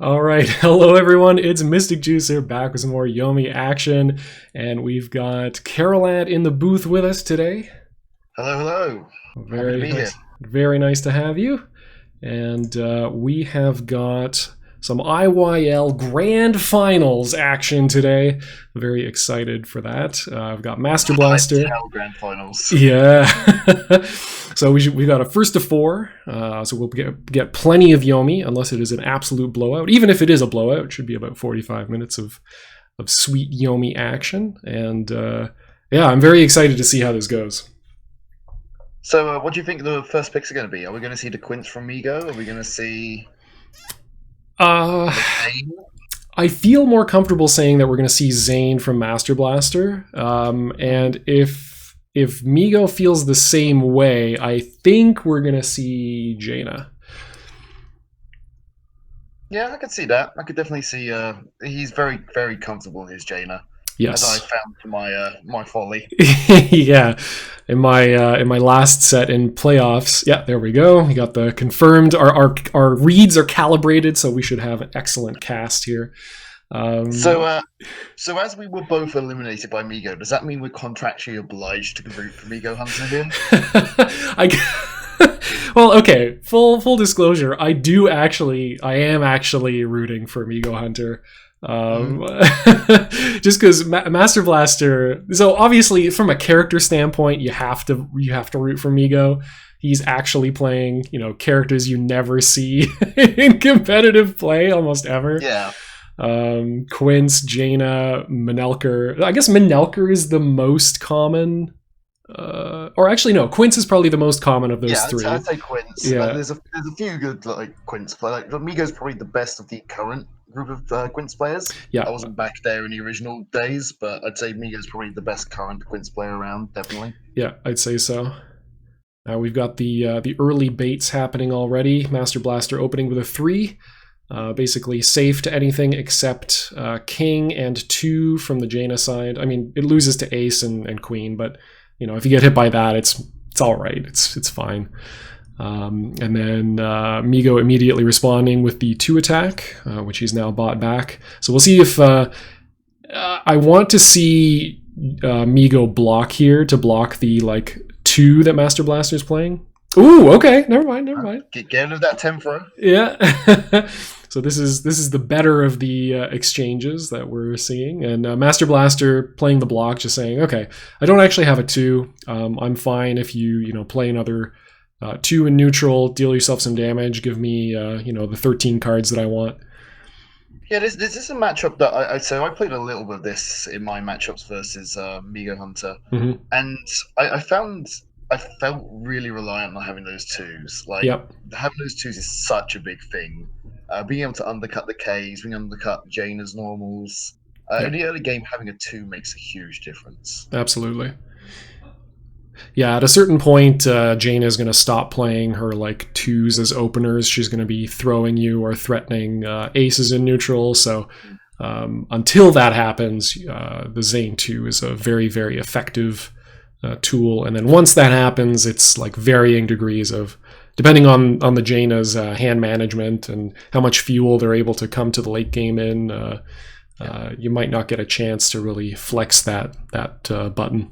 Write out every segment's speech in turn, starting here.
All right, hello everyone. It's Mystic Juicer back with some more Yomi action, and we've got Caroline in the booth with us today. Hello, hello. Happy to Very be here. nice, very nice to have you. And we have got some IYL Grand Finals action today. Very excited for that. I've got Master Blaster. ITL Grand Finals. Yeah. So we got a first to four. So we'll get plenty of Yomi, unless it is an absolute blowout. Even if it is a blowout, it should be about 45 minutes of sweet Yomi action. And yeah, I'm very excited to see how this goes. So, what do you think the first picks are going to be? Are we going to see the Quints from Migo? Are we going to see Uh, Zane? I feel more comfortable saying that we're going to see Zane from Master Blaster. And if Migo feels the same way, I think we're going to see Jaina. Yeah, I could see that. I could definitely see. He's very, very comfortable in his Jaina, as I Yes. found to my folly. Yeah. In my last set in playoffs, yeah, there we go. We got the confirmed. Our reads are calibrated, so we should have an excellent cast here. So as we were both eliminated by Migo, does that mean we're contractually obliged to root for Migo Hunter here? Well, okay. Full disclosure. I am actually rooting for Migo Hunter. Um, just because Master Blaster. So obviously, from a character standpoint, you have to root for Migo. He's actually playing, characters you never see in competitive play almost ever. Yeah. Quince, Jaina, Manelker. I guess Manelker is the most common. Or actually, no. Quince is probably the most common of those three. I'd say Quints. Yeah. There's a few good Quints players. Like Migo's probably the best of the current group of Quints players. Yeah. I wasn't back there in the original days, but I'd say Migo's probably the best current Quints player around. Definitely. Yeah, I'd say so. We've got the early baits happening already. Master Blaster opening with a 3. Basically safe to anything except King and 2 from the Jaina side. I mean, it loses to Ace and Queen, but if you get hit by that, it's all right. It's fine. And then Migo immediately responding with the 2 attack, which he's now bought back. So we'll see if I want to see Migo block here to block the 2 that Master Blaster is playing. Ooh, okay, never mind. Get rid of that Tempo. Yeah. So this is the better of the exchanges that we're seeing, and Master Blaster playing the block, just saying, okay, I don't actually have a 2. I'm fine if you play another 2 in neutral, deal yourself some damage, give me the 13 cards that I want. Yeah, this is a matchup that I played a little bit of this in my matchups versus Migo Hunter, and I felt really reliant on having those 2s. Having those 2s is such a big thing. Being able to undercut the Ks, being able to undercut Jaina's normals. In the early game, having a 2 makes a huge difference. Absolutely. Yeah, at a certain point, Jaina is going to stop playing her 2s as openers. She's going to be throwing you or threatening aces in neutral. So until that happens, the Zane 2 is a very, very effective tool. And then once that happens, it's varying degrees of, depending on the Jaina's hand management and how much fuel they're able to come to the late game in, you might not get a chance to really flex that button.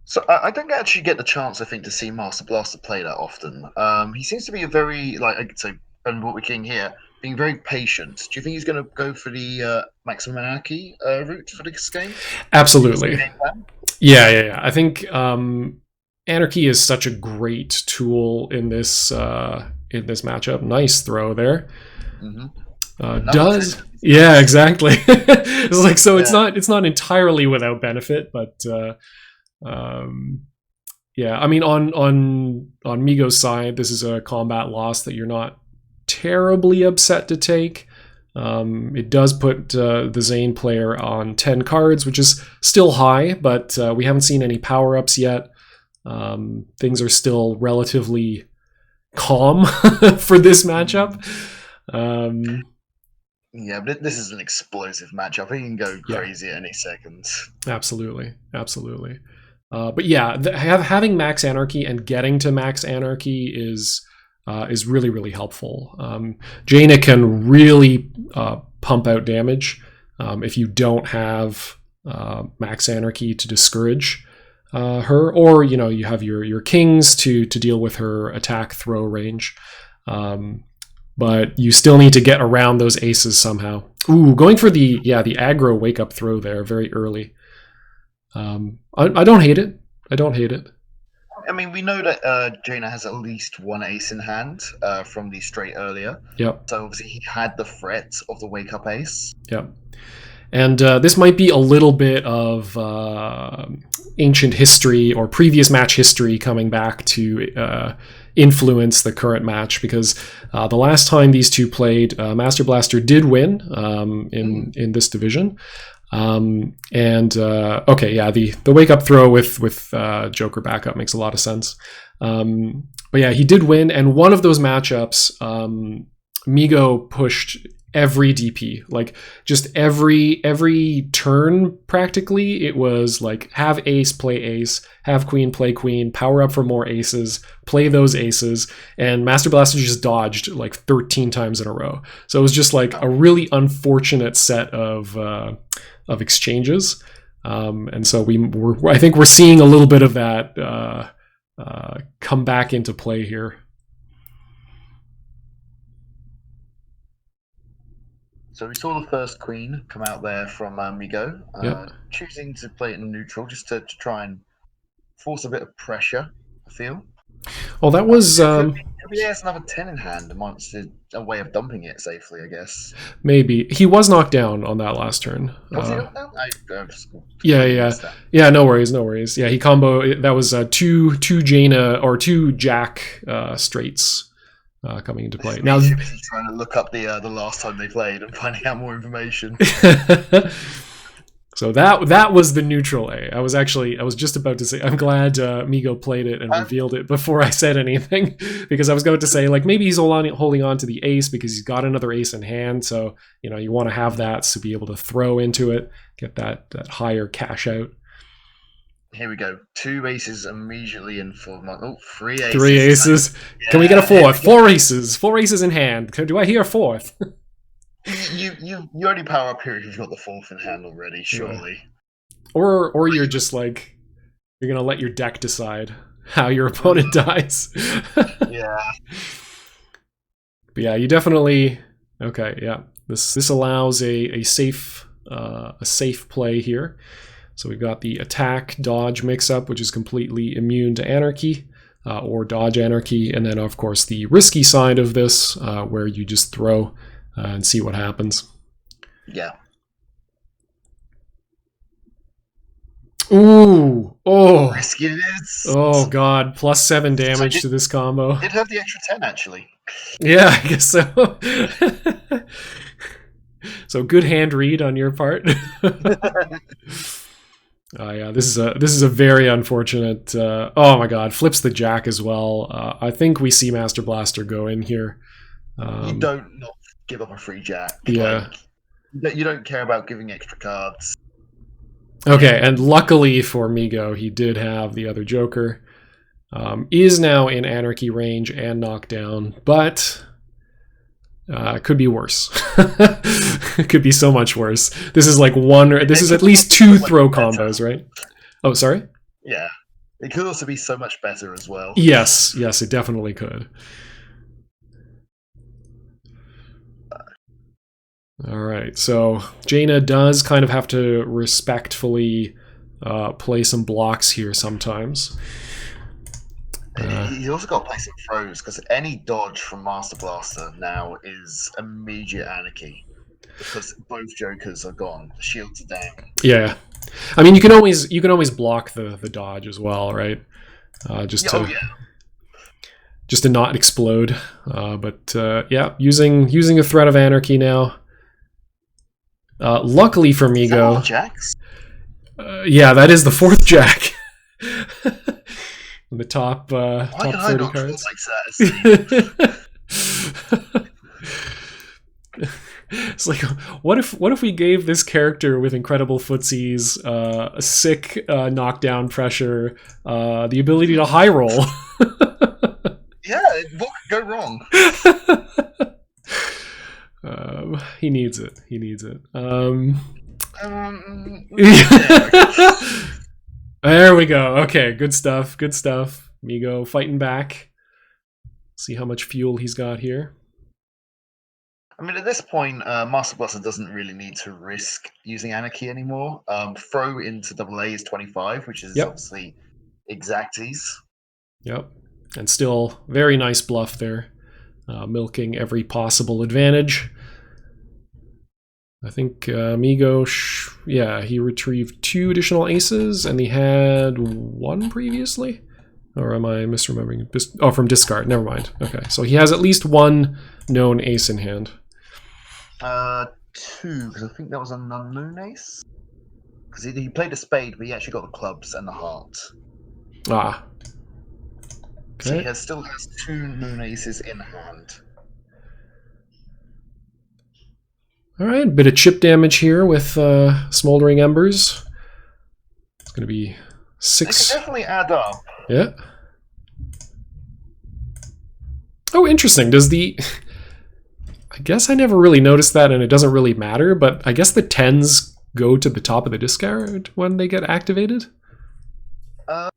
So I don't actually get the chance, I think, to see Master Blaster play that often. He seems to be a very, I could say, and what we're seeing here, being very patient. Do you think he's going to go for the Maximum Anarchy route for this game? Absolutely. Yeah. I think Anarchy is such a great tool in this matchup. Nice throw there. Yeah, exactly. It's it's not entirely without benefit, but yeah, I mean on Migo's side, this is a combat loss that you're not terribly upset to take. It does put the Zane player on 10 cards, which is still high, but we haven't seen any power-ups yet. Things are still relatively calm for this matchup. Yeah, but this is an explosive matchup. He can go crazy at any second. Absolutely. But yeah, having Max Anarchy and getting to Max Anarchy is is really, really helpful. Jaina can really pump out damage if you don't have Max Anarchy to discourage her, or you have your kings to deal with her attack throw range. But you still need to get around those aces somehow. Ooh, going for the aggro wake up throw there very early. I don't hate it. I don't hate it. I mean, we know that Jaina has at least one ace in hand from the straight earlier. Yep. So obviously he had the threat of the wake up ace. Yep. And this might be a little bit of ancient history or previous match history coming back to influence the current match, because the last time these two played, Master Blaster did win in this division. The wake up throw with Joker backup makes a lot of sense. But yeah, he did win, and one of those matchups, Migo pushed every DP, like just every turn practically. It was like have ace, play ace, have queen, play queen, power up for more aces, play those aces, and Master Blaster just dodged like 13 times in a row. So it was just like a really unfortunate set of exchanges, and so I think we're seeing a little bit of that come back into play here. So we saw the first queen come out there from Migo, choosing to play it in neutral just to try and force a bit of pressure, I feel. Oh, that was... If he has another 10 in hand, it might be a way of dumping it safely, I guess. Maybe. He was knocked down on that last turn. Was he knocked down? Yeah, no worries. Yeah, he combo... That was two Jaina, or two Jack straights coming into play. Now, he's trying to look up the last time they played and finding out more information. So that was the neutral A. I was just about to say, I'm glad Migo played it and revealed it before I said anything, because I was going to say, like, maybe he's holding on to the ace because he's got another ace in hand, so you want to have that to be able to throw into it, get that higher cash out. Here we go. 2 aces immediately in for... Oh, 3 aces. 3 aces. Yeah, can we get a 4th? 4 aces. 4 aces in hand. Do I hear a 4th? You already power up here if you've got the 4th in hand already, surely. Or you're just like... You're going to let your deck decide how your opponent dies. Yeah. But yeah, you definitely... Okay, yeah. This allows a safe play here. So we've got the attack dodge mix-up, which is completely immune to anarchy, or dodge anarchy, and then of course the risky side of this, where you just throw and see what happens. Yeah. Ooh! Oh! Risky it is. Oh god! +7 damage to this combo. Did have the extra 10 actually. Yeah, I guess so. So good hand read on your part. Oh yeah, this is a very unfortunate. Oh my god, flips the jack as well. I think we see Master Blaster go in here. You don't not give up a free jack. Yeah, you don't care about giving extra cards. Okay, and luckily for Migo, he did have the other Joker. Is now in anarchy range and knockdown, but could be worse. It could be so much worse. This is like this is at least 2 throw combos, right? Oh, sorry? Yeah. It could also be so much better as well. Yes, it definitely could. All right, so Jaina does kind of have to respectfully play some blocks here sometimes. He's also got to play some throws, because any dodge from Master Blaster now is immediate anarchy, because both Jokers are gone. The shields are down. Yeah, I mean you can always block the dodge as well, right? Just to not explode. Yeah, using a threat of anarchy now. Luckily for Migo, jacks? Yeah, that is the 4th jack. The top 30 cards. It's like, what if we gave this character with incredible footsies, a sick knockdown pressure, the ability to high roll? Yeah, go wrong? He needs it. He needs it. Yeah, okay. There we go. Okay, good stuff. Good stuff. Migo fighting back. See how much fuel he's got here. I mean, at this point, mastrblastr doesn't really need to risk using Anarchy anymore. Throw into AA is 25, which is obviously exacties. Yep. And still very nice bluff there. Milking every possible advantage. I think Migo, he retrieved 2 additional aces, and he had 1 previously? Or am I misremembering? Oh, from discard. Never mind. Okay, so he has at least 1 known ace in hand. 2, because I think that was an unknown ace. Because he played a spade, but he actually got the clubs and the heart. Ah. Okay. So he still has 2 known aces in hand. All right, bit of chip damage here with Smoldering Embers. It's going to be 6. It can definitely add up. Yeah. Oh, interesting. Does the... I guess I never really noticed that, and it doesn't really matter, but I guess the 10s go to the top of the discard when they get activated? I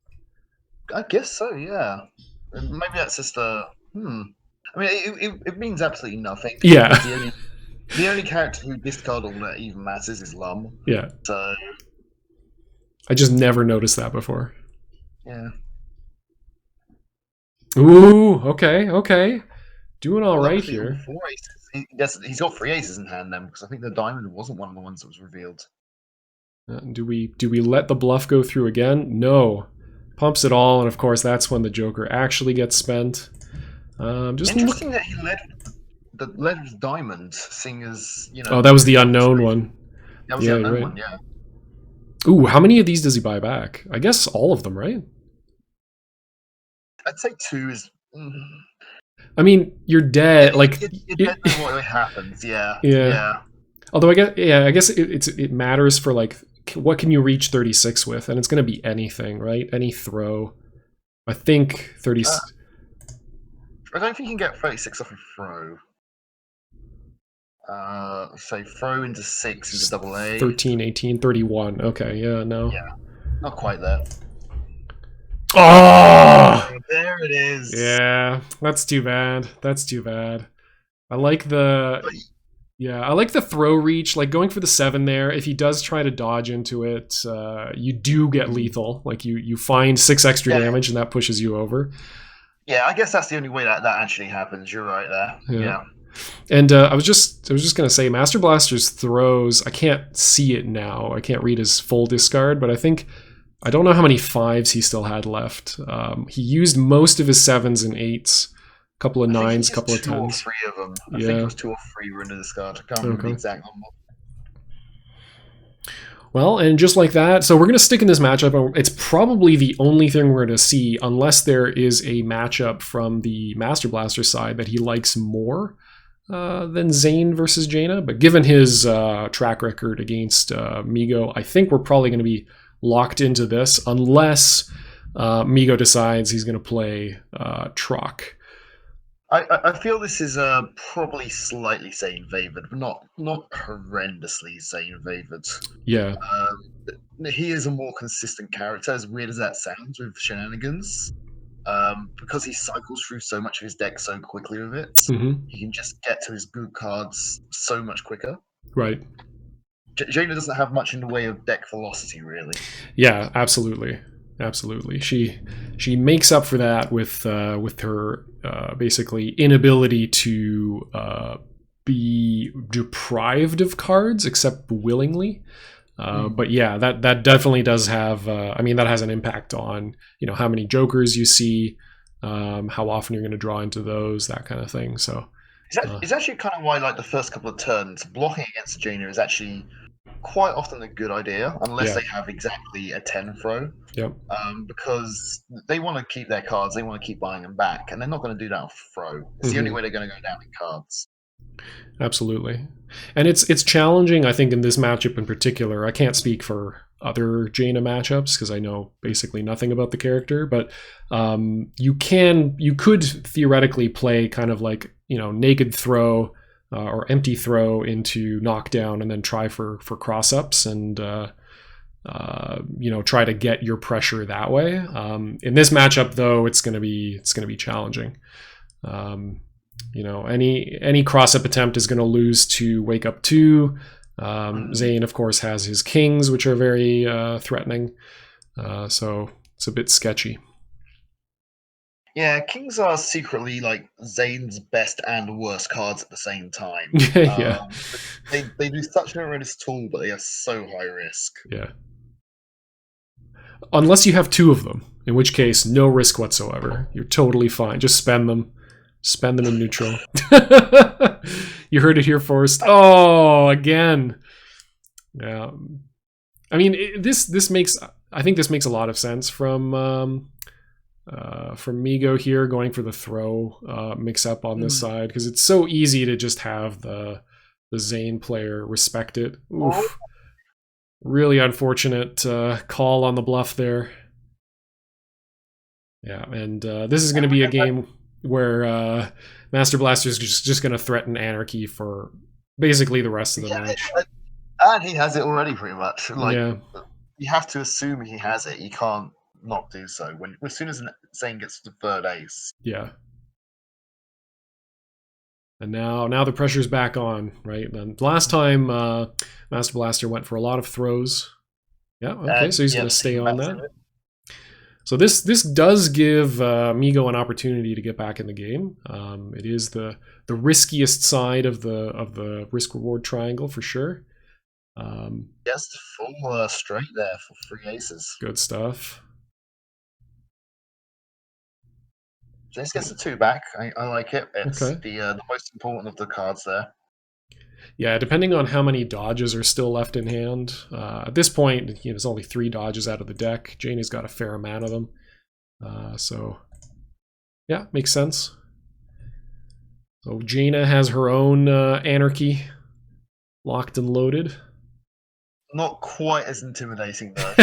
guess so, yeah. Maybe that's just a... I mean, it means absolutely nothing. Yeah. The only character who discard all that even matters is Lum. Yeah. So... I just never noticed that before. Yeah. Ooh, okay. Doing all right here. 4 aces. He's got 3 aces in hand then, because I think the diamond wasn't one of the ones that was revealed. Do we let the bluff go through again? No. Pumps it all, and of course that's when the Joker actually gets spent. Just interesting that he led with diamond, seeing as, you know... Oh, that was the unknown one. That was the unknown one, yeah. Ooh, how many of these does he buy back? I guess all of them, right? I'd say 2 is... I mean, you're dead. Like, it depends on what happens. Yeah. Although I guess it matters for like what can you reach 36 with, and it's going to be anything, right? Any throw. I think 30. I don't think you can get 36 off a throw. Say throw into 6 into AA. 13, 18, 31. Okay, yeah, no. Yeah, not quite there. Oh! There it is. Yeah, that's too bad. I like the throw reach, like going for the 7 there. If he does try to dodge into it, you do get lethal. Like you find 6 extra damage, and that pushes you over. Yeah, I guess that's the only way that actually happens. You're right there. Yeah. And I was just gonna say, mastrblastr throws. I can't see it now. I can't read his full discard, but I don't know how many 5s he still had left. He used most of his 7s and 8s, a couple of 9s, a couple of 10s. 2 or 3 of them. I think it was 2 or 3 were in the discard. I can't remember the exact number. Well, and just like that, so we're going to stick in this matchup. It's probably the only thing we're going to see, unless there is a matchup from the mastrblastr side that he likes more than Zane versus Jaina. But given his track record against Migo, I think we're probably going to be locked into this unless Migo decides he's going to play Troc. I feel this is probably slightly Zane favored, but not horrendously Zane favored. Yeah. He is a more consistent character, as weird as that sounds with shenanigans. Because he cycles through so much of his deck so quickly with it, he can just get to his good cards so much quicker. Right. Jaina doesn't have much in the way of deck velocity, really. Yeah, absolutely. She makes up for that with her basically inability to be deprived of cards except willingly. But yeah, that definitely does have. I mean, that has an impact on how many jokers you see, how often you're going to draw into those, that kind of thing. So it's actually kind of why, like, the first couple of turns, blocking against Jaina is actually quite often a good idea, unless they have exactly a 10 throw. Yep. Because they want to keep their cards, they want to keep buying them back, and they're not going to do that off throw. It's the only way they're going to go down in cards. Absolutely. And it's challenging, I think, in this matchup in particular. I can't speak for other Jaina matchups because I know basically nothing about the character, but you could theoretically play kind of like, you know, naked throw or empty throw into knockdown and then try for cross ups and you know, try to get your pressure that way. In this matchup though, it's going to be challenging. You know, any cross up attempt is going to lose to wake up 2. Zane, of course, has his kings, which are very threatening. So it's a bit sketchy. Yeah, kings are secretly like Zane's best and worst cards at the same time. Yeah. They do such an horrendous tool, but they are so high risk. Yeah. Unless you have 2 of them, in which case, no risk whatsoever. You're totally fine. Just spend them. Spend them in neutral. You heard it here first. Oh, again. Yeah. I mean, this makes, I think this makes a lot of sense from Migo here going for the throw mix up on this side, because it's so easy to just have the Zane player respect it. Oof. Really unfortunate call on the bluff there. Yeah, and this is going to be a game where Master Blaster is just going to threaten anarchy for basically the rest of the match. And he has it already, pretty much. Like, yeah. You have to assume he has it. You can't not do so. As soon as Zane gets the 3rd ace. Yeah. And now the pressure's back on, right? And last time Master Blaster went for a lot of throws. Yeah, okay, so he's going to stay on that. So this does give Migo an opportunity to get back in the game. It is the riskiest side of the risk reward triangle for sure. Yes, full straight there for 3 aces. Good stuff. Jace gets the 2 back. I like it. It's okay. the most important of the cards there. Yeah, depending on how many dodges are still left in hand. At this point, you know, there's only 3 dodges out of the deck. Janie's got a fair amount of them. So, yeah, makes sense. So Jaina has her own anarchy locked and loaded. Not quite as intimidating, though.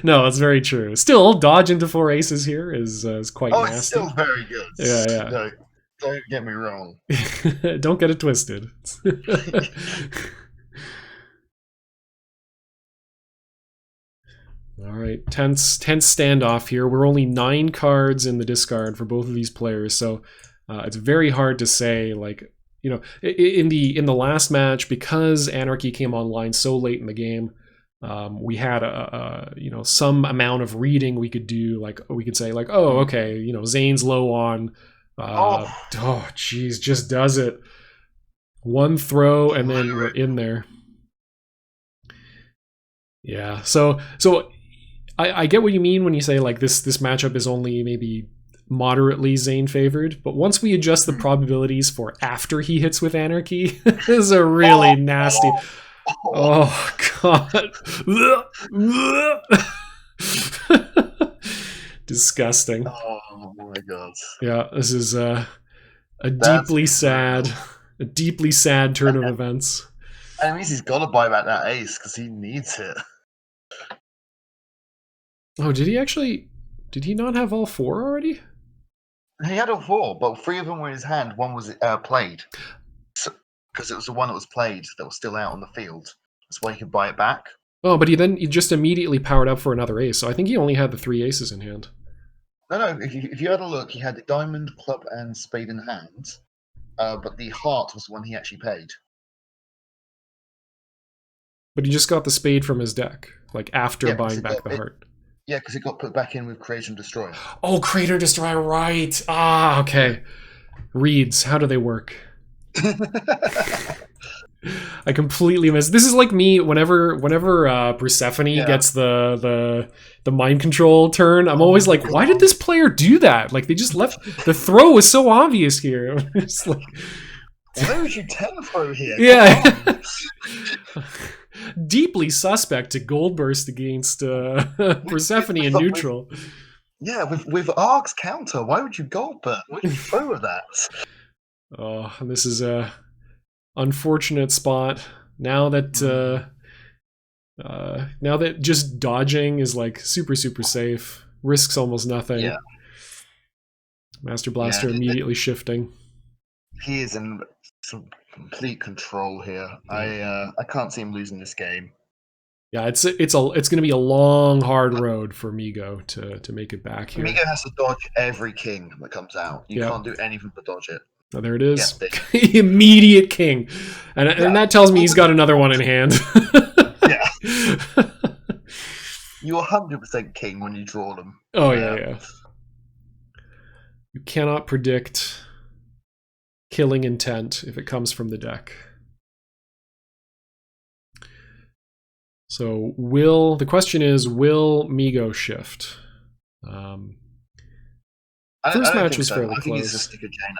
No, that's very true. Still, dodge into 4 aces here is quite nasty. It's still very good. Yeah. No, don't get me wrong. Don't get it twisted. All right, tense standoff here. We're only 9 cards in the discard for both of these players, so it's very hard to say, like, you know, in the last match, because Anarchy came online so late in the game, we had you know, some amount of reading we could do. Like we could say like, oh, okay, you know, Zane's low on. Oh, geez, just does it. 1 throw and then we're in there. Yeah, so I get what you mean when you say like this matchup is only maybe moderately Zane favored, but once we adjust the probabilities for after he hits with Anarchy, this is a really nasty. Oh god. Disgusting. Oh my god. Yeah, this is a deeply sad turn of events. That means he's got to buy back that ace because he needs it. Oh, did he not have all 4 already? He had all 4, but 3 of them were in his hand. 1 was played. Because it was the one that was played that was still out on the field. That's why he could buy it back. Oh, but he just immediately powered up for another ace, so I think he only had the 3 aces in hand. No, if you had a look, he had the diamond, club, and spade in hand, but the heart was the one he actually paid. But he just got the spade from his deck, like after buying back the heart. Yeah, because it got put back in with Create and Destroy. Oh, Create or Destroy, right. Ah, okay. Reads, how do they work? I completely missed. This is like me whenever Persephone gets the mind control turn. I'm always like, why did this player do that? Like they just left. The throw was so obvious here. It's like, why would you 10 throw here? Yeah. Deeply suspect to gold burst against Persephone in neutral. Yeah, with Ark's counter, why would you gold burst? Why would you throw with that? Oh, this is a unfortunate spot. Now that Now that just dodging is like super safe, risks almost nothing. Yeah. Master Blaster immediately shifting. He is in some complete control here. Yeah. I can't see him losing this game. Yeah, it's going to be a long, hard road for Migo to make it back here. Migo has to dodge every king that comes out. You can't do anything but dodge it. Oh, there it is. Immediate king. And that tells me he's got another one in hand. Yeah. You're 100% king when you draw them. Oh, yeah. You cannot predict killing intent if it comes from the deck. So the question is, will Migo shift? First match was fairly close. I think he's a sticker Jaina.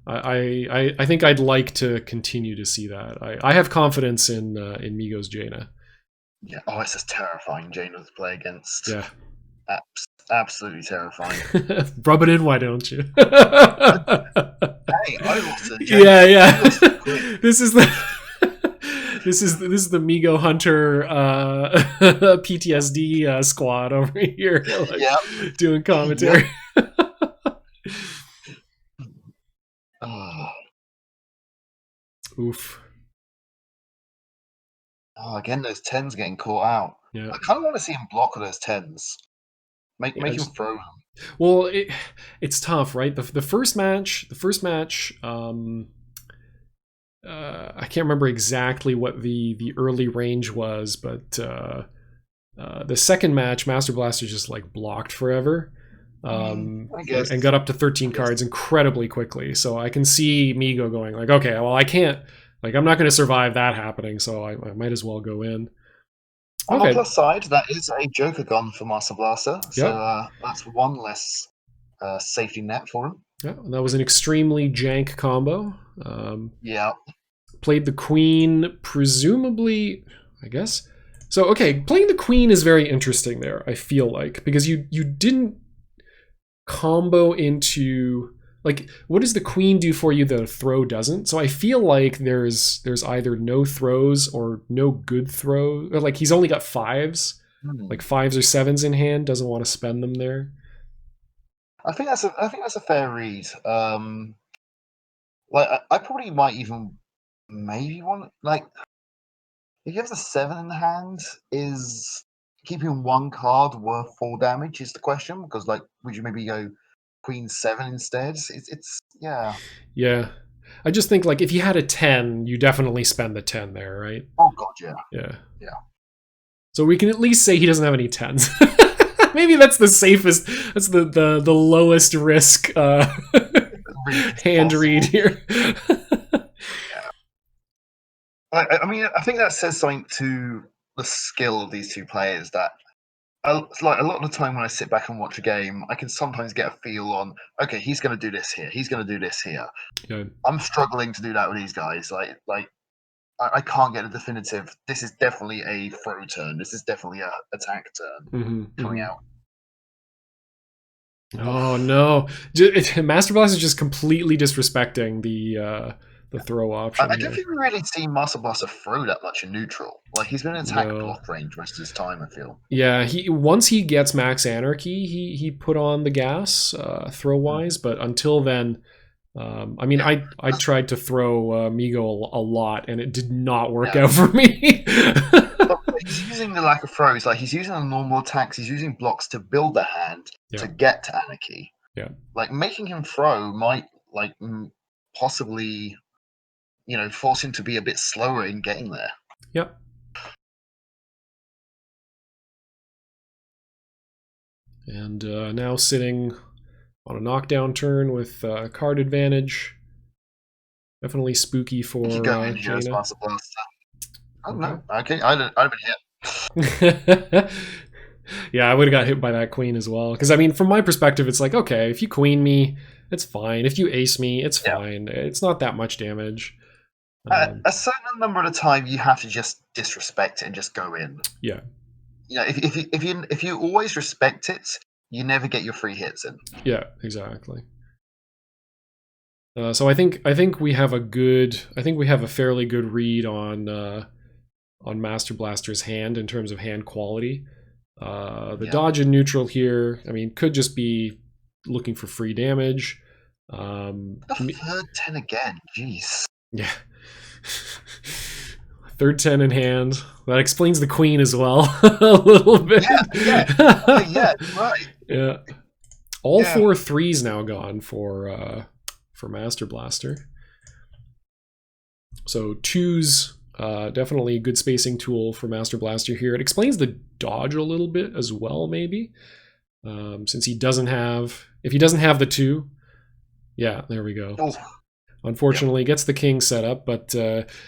I think I'd like to continue to see that. I have confidence in Migo's Jaina. Yeah. Oh, it's just terrifying Jaina to play against. Yeah. Absolutely terrifying. Rub it in, why don't you? Hey, I lost a Jaina. Yeah. This is the Migo Hunter PTSD squad over here, doing commentary. Oof. Oh, again, those 10s getting caught out. Yeah. I kind of want to see him block those 10s. Make him throw them. Well, it's tough, right? The first match, I can't remember exactly what the early range was, but the second match, Master Blaster just like blocked forever. And got up to 13 cards incredibly quickly. So I can see Migo going like, okay, well, I can't, like, I'm not going to survive that happening, so I might as well go in. On the plus side, that is a Joker gun for Master Blaster, so that's one less safety net for him. Yeah, that was an extremely jank combo. Yeah. Played the Queen, presumably, I guess. So, okay, playing the Queen is very interesting there, I feel like, because you didn't combo into, like, what does the Queen do for you that a throw doesn't? So I feel like there's either no throws or no good throws, or like he's only got 5s, like 5s or 7s in hand, doesn't want to spend them there. I think that's a fair read. Like I probably might even maybe want, like, if you have the 7 in hand, is keeping one card worth 4 damage is the question, because like would you maybe go Queen 7 instead? It's yeah. I just think like if you had a 10, you definitely spend the 10 there, right? Oh god, yeah. So we can at least say he doesn't have any 10s. Maybe that's the safest, that's the lowest risk hand read here. I mean, I think that says something to the skill of these two players. That like a lot of the time when I sit back and watch a game, I can sometimes get a feel on, okay, he's going to do this here, he's going to do this here. Yeah. I'm struggling to do that with these guys. Like I can't get a definitive. This is definitely a throw turn. This is definitely a attack turn coming out. Oh no! Master Blaster is just completely disrespecting the throw option. I don't think we really see Master Blaster throw that much in neutral. Like he's been in attack block range most of his time, I feel. Yeah, once he gets Max Anarchy, he put on the gas throw wise, but until then, I mean, I tried to throw Migo a lot, and it did not work out for me. He's using the lack of throws. Like he's using the normal attacks. He's using blocks to build the hand to get to Anarchy. Yeah, like making him throw might like possibly, force him to be a bit slower in getting there. Yep. And now sitting on a knockdown turn with card advantage. Definitely spooky for Jaina. Oh, no. Okay, I'd have been hit. Yeah, I would have got hit by that queen as well. Because, I mean, from my perspective, it's like, okay, if you queen me, it's fine. If you ace me, it's fine. It's not that much damage. A certain number of the time, you have to just disrespect it and just go in. Yeah. If you always respect it, you never get your free hits in. Yeah, exactly. So I think we have a fairly good read on Master Blaster's hand in terms of hand quality. The dodge and neutral here, I mean, could just be looking for free damage. The third 10 again, jeez. Yeah. Third 10 in hand. That explains the queen as well a little bit. Yeah, right. Yeah. All 4 threes now gone for Master Blaster. So 2s, definitely a good spacing tool for Master Blaster here. It explains the dodge a little bit as well, maybe. Since he doesn't have... If he doesn't have the 2... Yeah, there we go. Oh. Unfortunately, gets the king set up, but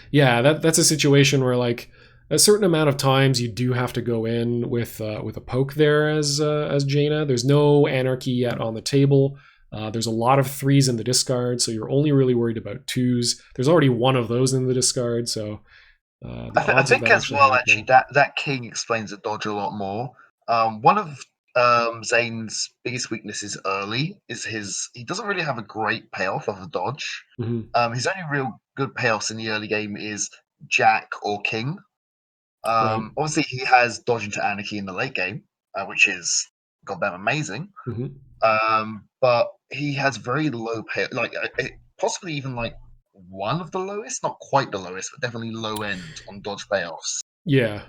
yeah, that's a situation where like a certain amount of times you do have to go in with a poke there as Jaina. There's no anarchy yet on the table. There's a lot of 3s in the discard, so you're only really worried about 2s. There's already one of those in the discard, so I think as well, actually, that king explains the dodge a lot more. One of Zane's biggest weaknesses early is he doesn't really have a great payoff of the dodge. Mm-hmm. His only real good payoffs in the early game is Jack or King. Right. Obviously, he has dodge into Anarchy in the late game, which is goddamn amazing. Mm-hmm. But he has very low pay, like possibly even like one of the lowest, not quite the lowest, but definitely low end on dodge payoffs. Yeah.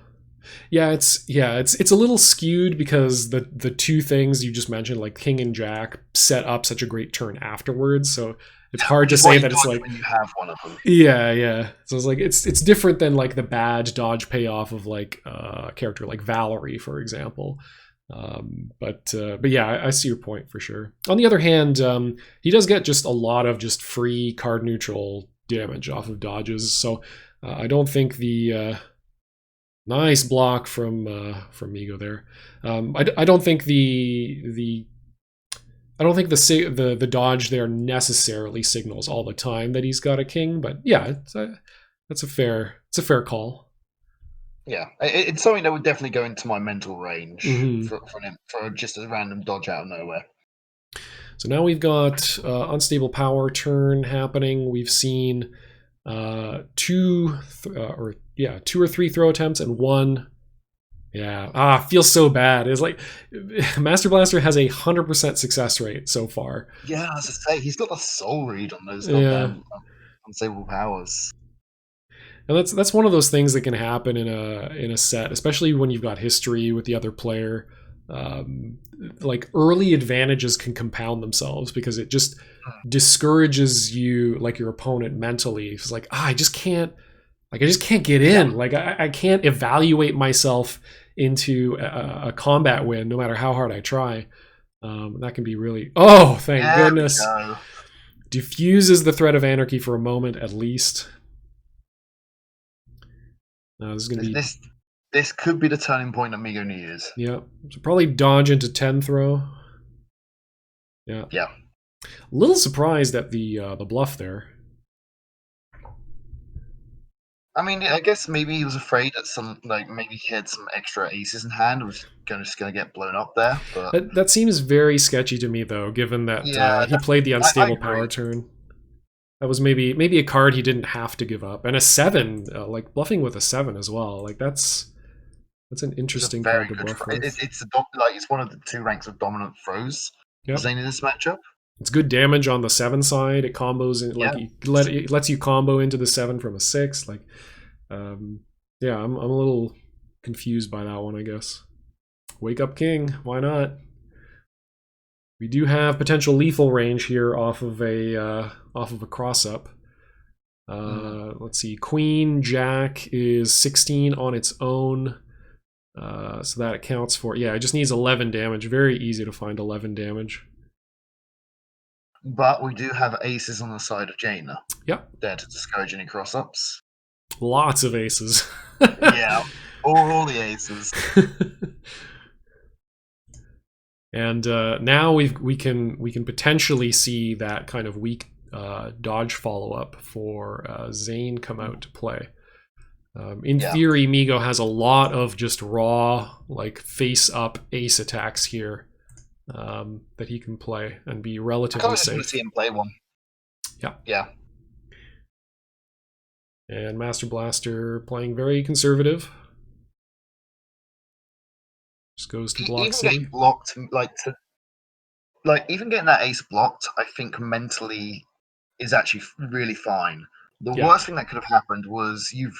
It's a little skewed because the 2 things you just mentioned, like King and Jack, set up such a great turn afterwards. So it's hard to say that it's like when you have one of them. Yeah. So it's like it's different than like the bad dodge payoff of like a character like Valerie, for example. But yeah, I see your point for sure. On the other hand, he does get just a lot of just free card neutral damage off of dodges. So I don't think the nice block from Migo there. I don't think the dodge there necessarily signals all the time that he's got a king, but yeah, it's a fair call. Yeah, it's something that would definitely go into my mental range mm-hmm. for just a random dodge out of nowhere. So now we've got unstable power turn happening. We've seen 2 or 3 throw attempts and 1. Yeah, feels so bad. It's like Master Blaster has 100% success rate so far. Yeah, as I say, he's got a soul read on those unstable powers. And that's one of those things that can happen in a set, especially when you've got history with the other player. Like early advantages can compound themselves because it just discourages you, like your opponent mentally. It's like I just can't get in. Yeah. Like I can't evaluate myself into a combat win, no matter how hard I try. That can be really. Oh, thank goodness! Diffuses the threat of anarchy for a moment at least. This is going to be. This could be the turning point of Migo New Year's. Yeah, so probably dodge into 10 throw. Yeah. Yeah. A little surprised at the bluff there. I mean, I guess maybe he was afraid that maybe he had some extra aces in hand and was just going to get blown up there. But that seems very sketchy to me, though, given that he played the unstable power turn. That was maybe a card he didn't have to give up, and a 7, like bluffing with a 7 as well. Like that's an interesting card to bluff with. It's one of the 2 ranks of dominant throws. Yep. In this matchup. It's good damage on the 7 side. It combos in, like it lets you combo into the 7 from a 6. Like, yeah, I'm a little confused by that one, I guess. Wake up King, why not? We do have potential lethal range here off of a cross up. Let's see, Queen Jack is 16 on its own, so that accounts for it just needs 11 damage. Very easy to find 11 damage. But we do have aces on the side of Jaina. Yep. There to discourage any cross-ups. Lots of aces. Yeah, all the aces. And now we can potentially see that kind of weak dodge follow-up for Zane come out to play. In theory, Migo has a lot of just raw, like face-up ace attacks here. That he can play and be relatively safe. I just want to see him play one. Yeah. Yeah. And Master Blaster playing very conservative. Just goes to block Even city. getting blocked, even getting that ace blocked, I think mentally is actually really fine. The worst thing that could have happened was you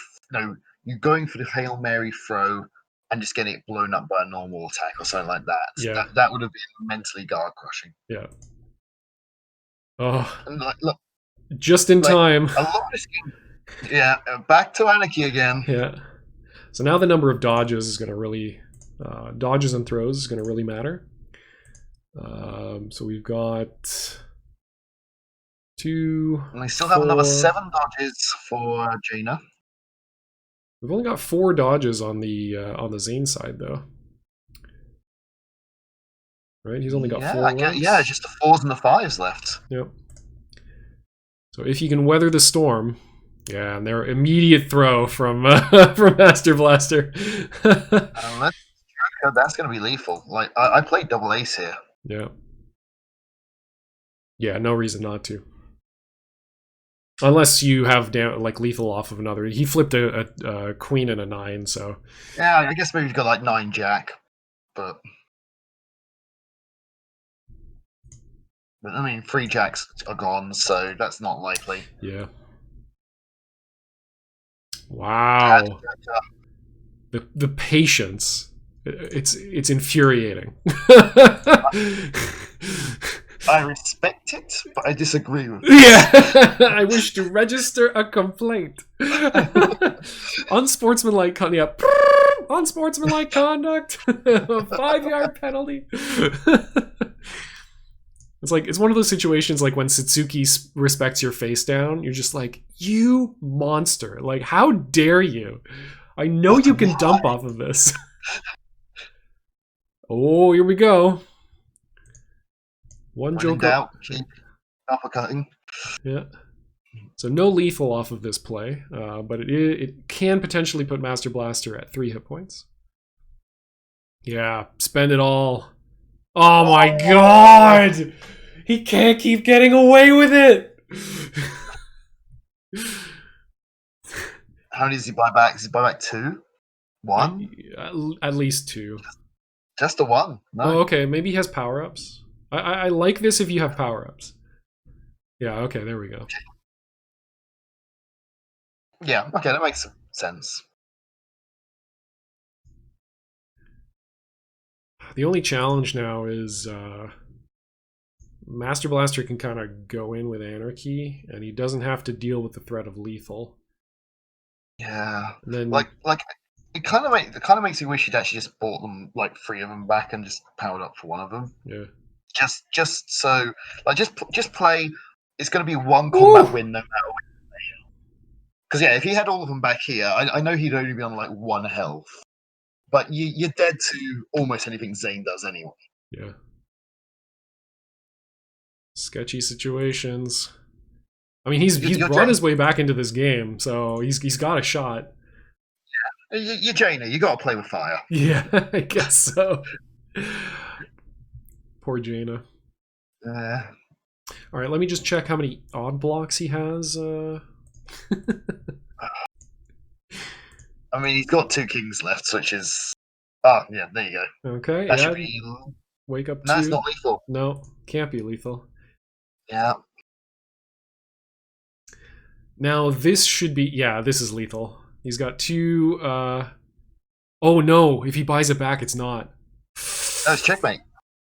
going for the Hail Mary throw and just getting it blown up by a normal attack or something like that. Yeah. That would have been mentally guard crushing. Yeah. Oh. And look, just in time. A lot of this game, yeah, back to anarchy again. Yeah. So now the number of dodges is going to really, dodges and throws is going to really matter. So we've got 2. And we still have another 7 dodges for Jaina. We've only got 4 dodges on the Zane side, though. Right? He's only got 4 left. Yeah, just the 4s and the 5s left. Yep. So if you can weather the storm, yeah, and their immediate throw from from Master Blaster. That's going to be lethal. Like I played double ace here. Yeah. Yeah, no reason not to. Unless you have like lethal off of another. He flipped a queen and a 9, so. Yeah, I guess maybe you've got like 9 jack, but I mean 3 jacks are gone, so that's not likely. Yeah. Wow. The patience. It's infuriating. I respect it, but I disagree with it. Yeah, I wish to register a complaint. Unsportsmanlike conduct. Yeah. Unsportsmanlike conduct. 5-yard penalty. It's one of those situations like when Satsuki respects your face down. You're just like, you monster! Like, how dare you? I know you can dump off of this. Oh, here we go. One joker. Uppercutting. Yeah. So no lethal off of this play, but it can potentially put Master Blaster at 3 hit points. Yeah, spend it all. Oh my god! He can't keep getting away with it! How many does he buy back? Does he buy back 2? 1? At least 2. Just a 1. No. Oh, okay. Maybe he has power-ups. I like this if you have power-ups. Yeah, okay, there we go. Yeah, okay, that makes sense. The only challenge now is Master Blaster can kind of go in with Anarchy, and he doesn't have to deal with the threat of lethal. Yeah, and then it kind of makes you wish you'd actually just bought them 3 of them back and just powered up for one of them. Yeah. Just so just play. It's going to be 1 combat win no matter what. Because if he had all of them back here, I know he'd only be on 1 health, but you're dead to almost anything Zane does anyway. Yeah. Sketchy situations. I mean, he's brought his way back into this game, so he's got a shot. Yeah, you're Jaina. You got to play with fire. Yeah, I guess so. Poor Jaina. All right, let me just check how many odd blocks he has. I mean, he's got 2 kings left, which is... Oh, yeah, there you go. Okay, that should be... Wake up 2. No, it's not lethal. No, can't be lethal. Yeah. Now, this should be... Yeah, this is lethal. He's got 2... Oh, no, if he buys it back, it's not. No, it's checkmate.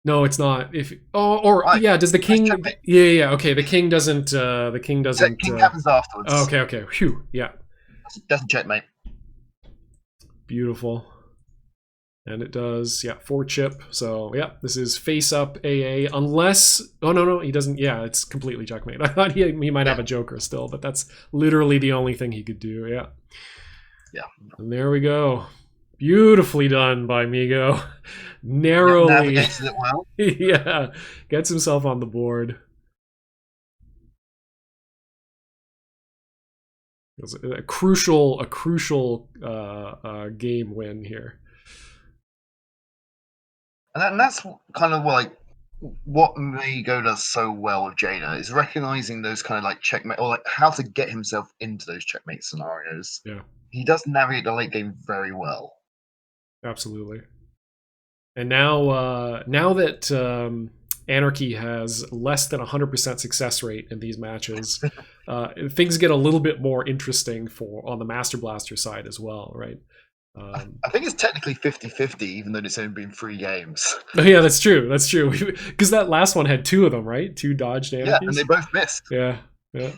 No, it's not. Yeah, does the king... Yeah, okay, the king doesn't... The king happens afterwards. Okay, phew, yeah. Doesn't checkmate. Beautiful. And it does, 4 chip. So, yeah, this is face up AA, unless... Oh, no, he doesn't... Yeah, it's completely checkmate. I thought he might have a joker still, but that's literally the only thing he could do, yeah. Yeah. And there we go. Beautifully done by Migo. Narrowly. Navigates it well. Yeah, gets himself on the board. It was a crucial game win here. And that's kind of what Migo does so well with Jaina is recognizing those kind of like checkmate, or like how to get himself into those checkmate scenarios. Yeah, He does navigate the late game very well. absolutely. And now that Anarchy has less than 100% success rate in these matches, things get a little bit more interesting for on the Master Blaster side as well, right? I think it's technically 50-50, even though it's only been 3 games. Oh, yeah, that's true. That's true. Because that last one had 2 of them, right? 2 dodged Yeah, and Anarchies. they both missed. Yeah, yeah.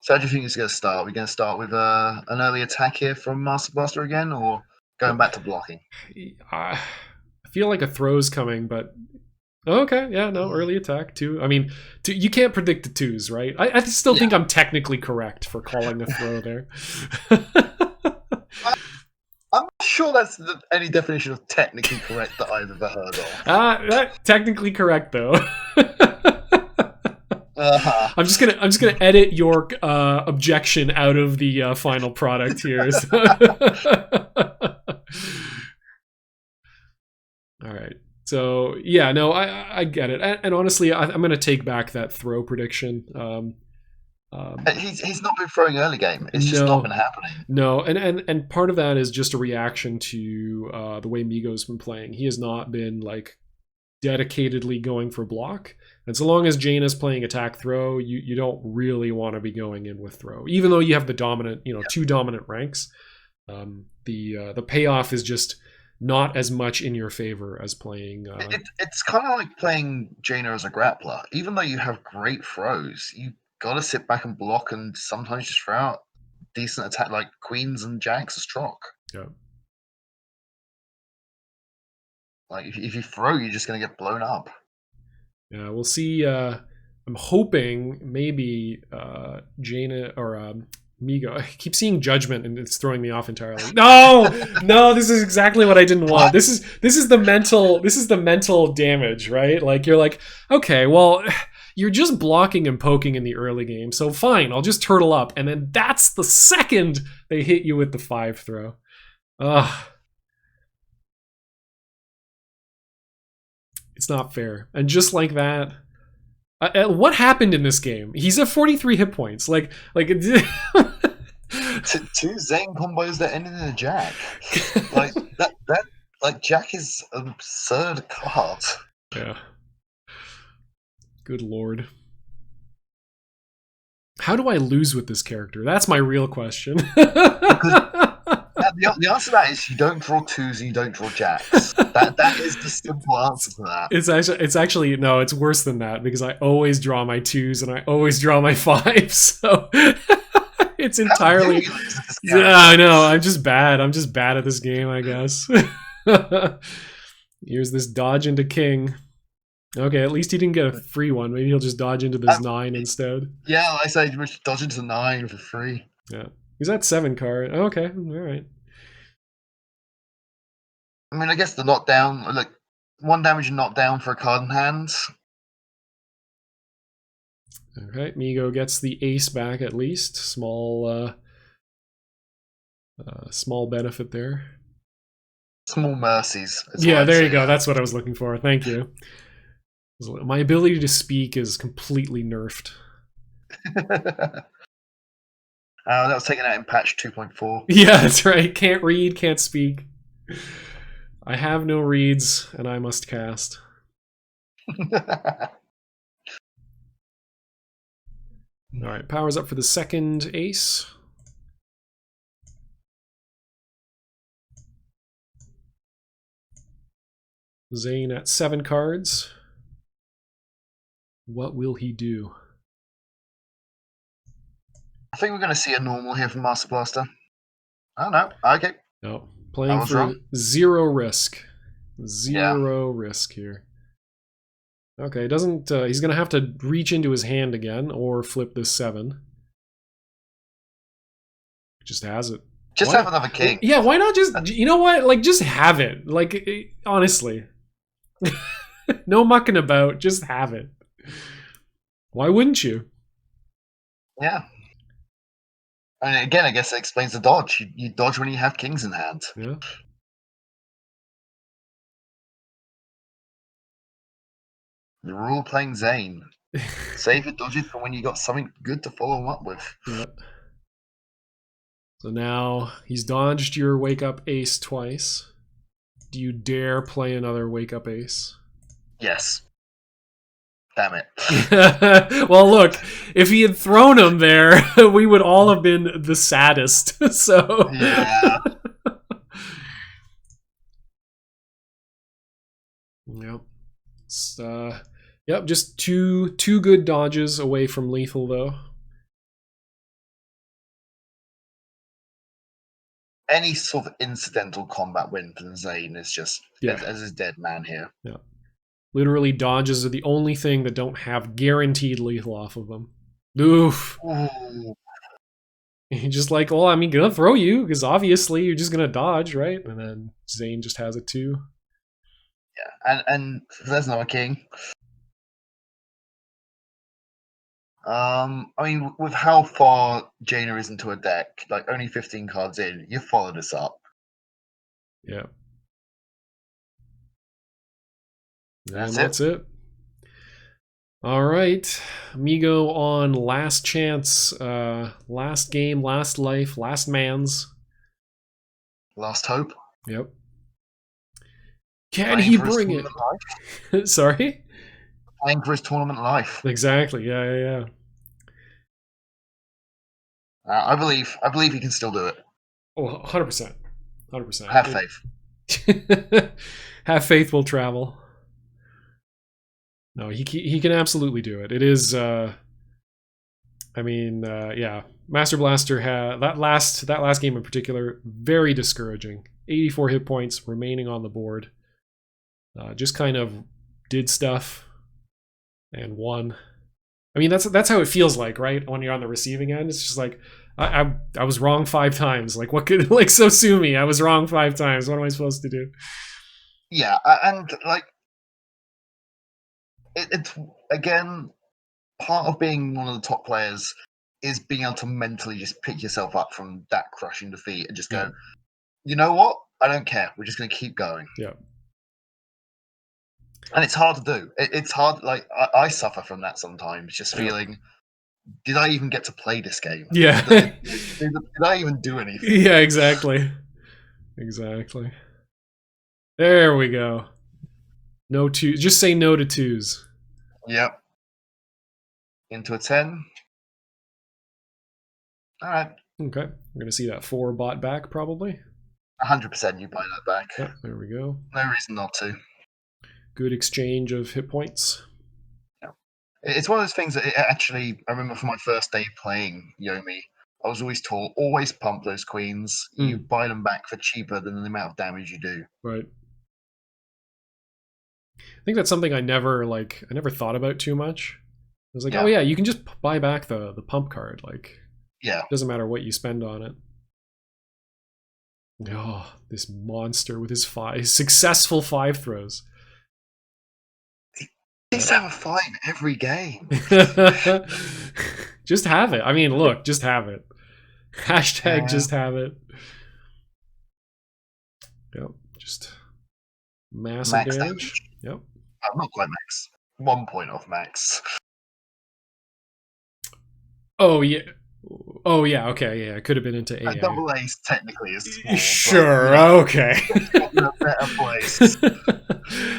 So how do you think it's going to start? Are we going to start with an early attack here from Master Blaster again, or going back to blocking? I feel like a throw's coming, but okay, yeah, no, early attack 2. I mean, you can't predict the 2s, right? I still think I'm technically correct for calling a throw there. I'm not sure that's any definition of technically correct that I've ever heard of. Technically correct though. Uh-huh. I'm just gonna edit your objection out of the final product here. All right. So yeah, no, I get it, and honestly, I'm gonna take back that throw prediction. He's not been throwing early game. It's just not been happening. No, and part of that is just a reaction to the way Migo's been playing. He has not been like dedicatedly going for block. And so long as Jaina's playing attack throw, you don't really want to be going in with throw, even though you have the dominant, 2 dominant ranks. The payoff is just not as much in your favor as playing. It's kind of like playing Jaina as a grappler. Even though you have great throws, you got to sit back and block, and sometimes just throw out decent attack like queens and jacks as troc. Yeah. Like if you throw, you're just going to get blown up. Yeah, we'll see. I'm hoping maybe Jaina or Migo. I keep seeing Judgment and it's throwing me off entirely. No, this is exactly what I didn't want. This is the mental damage, right? Like you're like, okay, well, you're just blocking and poking in the early game, so fine, I'll just turtle up, and then that's the second they hit you with the 5 throw. Ugh. It's not fair. And just like that, what happened in this game? He's at 43 hit points. Like 2 Zane combos that ended in a jack. Like that like jack is an absurd card. Yeah. Good lord. How do I lose with this character? That's my real question. The answer to that is you don't draw 2s and you don't draw jacks. That is the simple answer to that. It's actually no, it's worse than that because I always draw my 2s and I always draw my 5s. So it's entirely. Yeah, I know. I'm just bad at this game, I guess. Here's this dodge into king. Okay, at least he didn't get a free one. Maybe he'll just dodge into this 9 instead. Yeah, I say dodge into 9 for free. Yeah. He's at 7 card. Okay, all right. I mean, I guess the knockdown, like 1 damage and knockdown for a card in hand. Okay, Migo gets the ace back at least. Small benefit there. Small mercies. Yeah, there you go. That's what I was looking for. Thank you. My ability to speak is completely nerfed. That was taken out in patch 2.4. Yeah, that's right. Can't read, can't speak. I have no reads, and I must cast. Alright, power's up for the second ace. Zane at 7 cards. What will he do? I think we're going to see a normal here from Master Blaster. Oh, no. Okay. No. Playing for wrong. 0 risk. Zero risk here. Okay, doesn't he's gonna have to reach into his hand again or flip this 7. Just has it. Just have another king. Yeah, why not just, you know what? Like, just have it. Like, honestly. No mucking about. Just have it. Why wouldn't you? Yeah. And again, I guess that explains the dodge. You dodge when you have kings in hand. Yeah. The rule playing Zane. Save your dodges for when you got something good to follow them up with. Yeah. So now he's dodged your wake up ace twice. Do you dare play another wake up ace? Yes. Damn it. Well, look, if he had thrown him there, we would all have been the saddest. So yeah. Yep. Yep, just two good dodges away from lethal though. Any sort of incidental combat win from Zane is just as his dead man here. Yeah. Literally, dodges are the only thing that don't have guaranteed lethal off of them. Oof. Ooh. You're just like, well, I'm gonna throw you because obviously you're just gonna dodge, right? And then Zane just has it too. Yeah, and there's another king. I mean, with how far Jaina is into a deck, like only 15 cards in, you followed us up. Yeah. That's it. All right. Amigo on last chance, last game, last life, last man's. Last hope. Yep. Can he bring it? Sorry? Playing for his tournament life. Exactly. Yeah. I believe he can still do it. Oh, 100%. 100%. Have faith. Have faith will travel. No, he can absolutely do it. It is, yeah. Master Blaster had that last game in particular, very discouraging. 84 hit points remaining on the board. Just kind of did stuff and won. I mean, that's how it feels like, right? When you're on the receiving end, it's just like I was wrong 5 times. Like, what could so sue me? I was wrong 5 times. What am I supposed to do? Yeah, and like it's again part of being one of the top players is being able to mentally just pick yourself up from that crushing defeat and just go, you know what? I don't care. We're just going to keep going. Yeah. And it's hard to do. It's hard. Like I suffer from that sometimes, just feeling, did I even get to play this game? Yeah. Did I even do anything? Yeah, exactly. Exactly. There we go. No two. Just say no to 2s. Yep. Into a 10. All right. Okay. We're going to see that 4 bought back probably. 100% you buy that back. Yep, there we go. No reason not to. Good exchange of hit points. Yeah. It's one of those things that I remember from my first day playing Yomi, I was always told, always pump those queens. You buy them back for cheaper than the amount of damage you do. Right. I think that's something I never thought about too much. I was like, oh yeah, you can just buy back the pump card. Like, yeah, it doesn't matter what you spend on it. Oh, this monster with his successful 5 throws. He's having 5 every game. Just have it. I mean, look, just have it. Hashtag just have it. Yep, just massive damage. Yep. Not quite max. 1 point off max. Oh yeah. Oh yeah. Okay. Yeah, it could have been into AA. A double ace technically is small. Sure. But, okay. In a better place.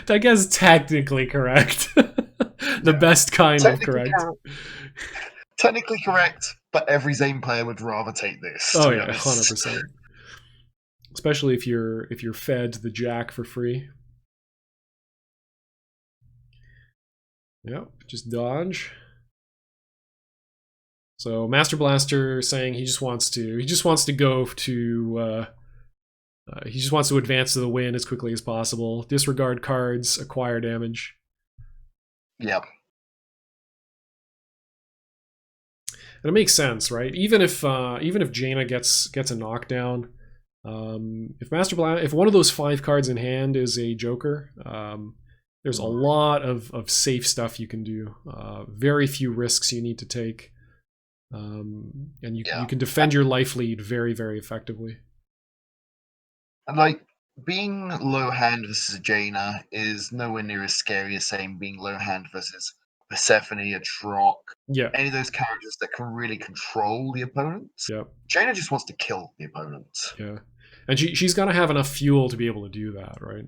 I guess technically correct. The best kind of correct. Technically correct, but every Zane player would rather take this. Oh yeah, 100%. Especially if you're fed the jack for free. Yep, just dodge. So Master Blaster saying he just wants to go to he just wants to advance to the win as quickly as possible. Disregard cards, acquire damage. Yep. And it makes sense, right? Even if Jaina gets a knockdown, if one of those 5 cards in hand is a Joker, there's a lot of safe stuff you can do. Very few risks you need to take. And you can defend your life lead very, very effectively. And like being low hand versus Jaina is nowhere near as scary as saying being low hand versus Persephone, a Troc, any of those characters that can really control the opponent. Jaina just wants to kill the opponent. Yeah, and she's got to have enough fuel to be able to do that, right?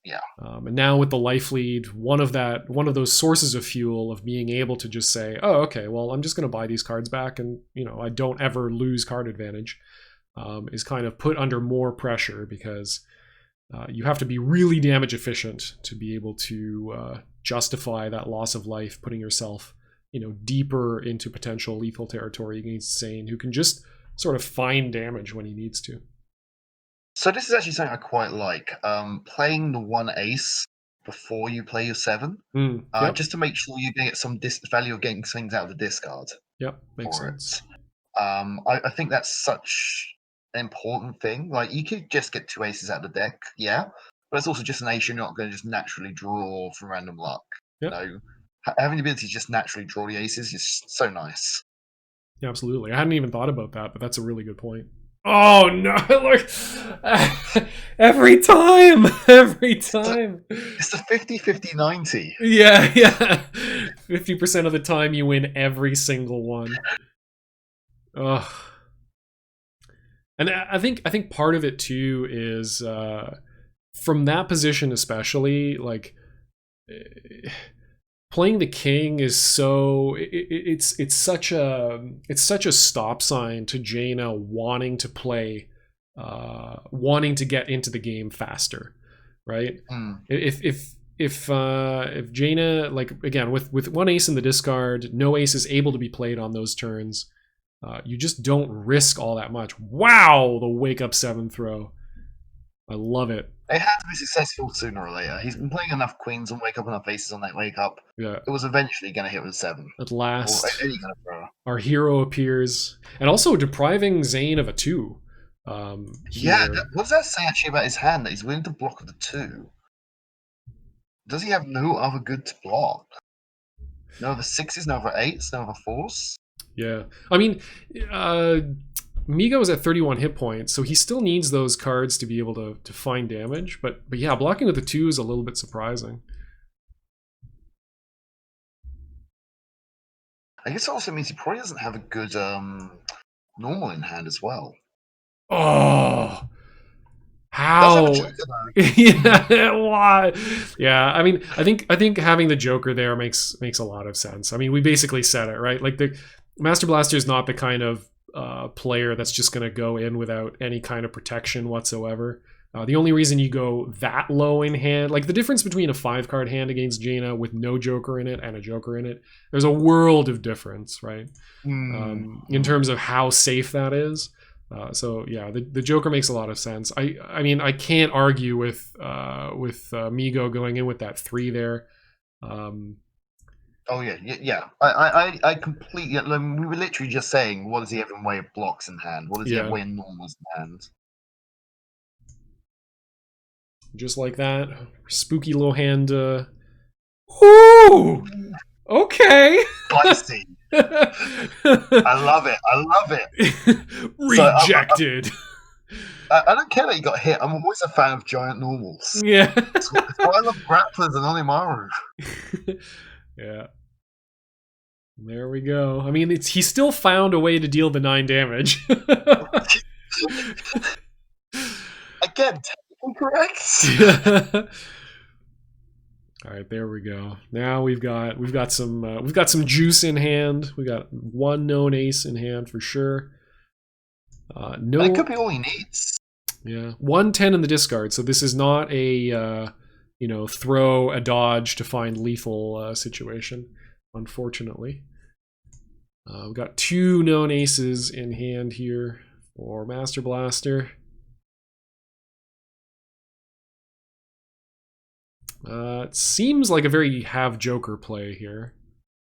Yeah. And now with the life lead, one of those sources of fuel of being able to just say, oh, okay, well, I'm just going to buy these cards back, and I don't ever lose card advantage, is kind of put under more pressure because you have to be really damage efficient to be able to justify that loss of life, putting yourself deeper into potential lethal territory against Zane, who can just sort of find damage when he needs to. So this is actually something I quite like. Playing the 1 ace before you play your 7, just to make sure you get some value of getting things out of the discard. Yep, makes sense. I think that's such an important thing. Like, you could just get 2 aces out of the deck, but it's also just an ace you're not going to just naturally draw from random luck. Having the ability to just naturally draw the aces is so nice. Yeah, absolutely. I hadn't even thought about that, but that's a really good point. Oh no! Look, every time. It's the 50-50-90. Yeah. 50% of the time you win every single one. Ugh. And I think part of it too is from that position especially, like playing the king is so it's such a stop sign to Jaina wanting to play, wanting to get into the game faster, right? If Jaina, like again with 1 ace in the discard, no ace is able to be played on those turns. You just don't risk all that much. Wow, the wake up 7 throw. I love it. It had to be successful sooner or later. He's been playing enough queens and wake up enough aces on that wake up. Yeah. It was eventually going to hit with 7. At last, or any kind of throw. Our hero appears. And also depriving Zane of a 2. What does that say actually about his hand? That he's willing to block with the 2? Does he have no other good to block? No other 6s, no other 8s, no other 4s? Yeah. I mean, Migo is at 31 hit points, so he still needs those cards to be able to find damage. But yeah, blocking with the 2 is a little bit surprising. I guess it also means he probably doesn't have a good normal in hand as well. Oh, how? Yeah, why? Yeah, I mean, I think having the Joker there makes a lot of sense. I mean, we basically said it, right? Like the Master Blaster is not the kind of player that's just going to go in without any kind of protection whatsoever. The only reason you go that low in hand, like the difference between a 5-card hand against Jaina with no Joker in it and a Joker in it, there's a world of difference, right? In terms of how safe that is. So yeah, the Joker makes a lot of sense. I mean, I can't argue with Migo going in with that 3 there. Oh yeah. I completely. We were literally just saying, what does he have in way of blocks in hand? What does he have in way of normals in hand? Just like that, spooky little hand. Ooh, okay. Spicy. I love it. Rejected. I don't care that he got hit. I'm always a fan of giant normals. Yeah. That's why I love grapplers and Onimaru. Yeah. There we go. I mean, he still found a way to deal the 9 damage. Again, technically correct. All right, there we go. Now we've got some juice in hand. We got 1 known ace in hand for sure. No, that could be all he needs. Yeah, 1/10 in the discard. So this is not a throw a dodge to find lethal situation. Unfortunately, we've got 2 known aces in hand here for Master Blaster. It seems like a very have Joker play here,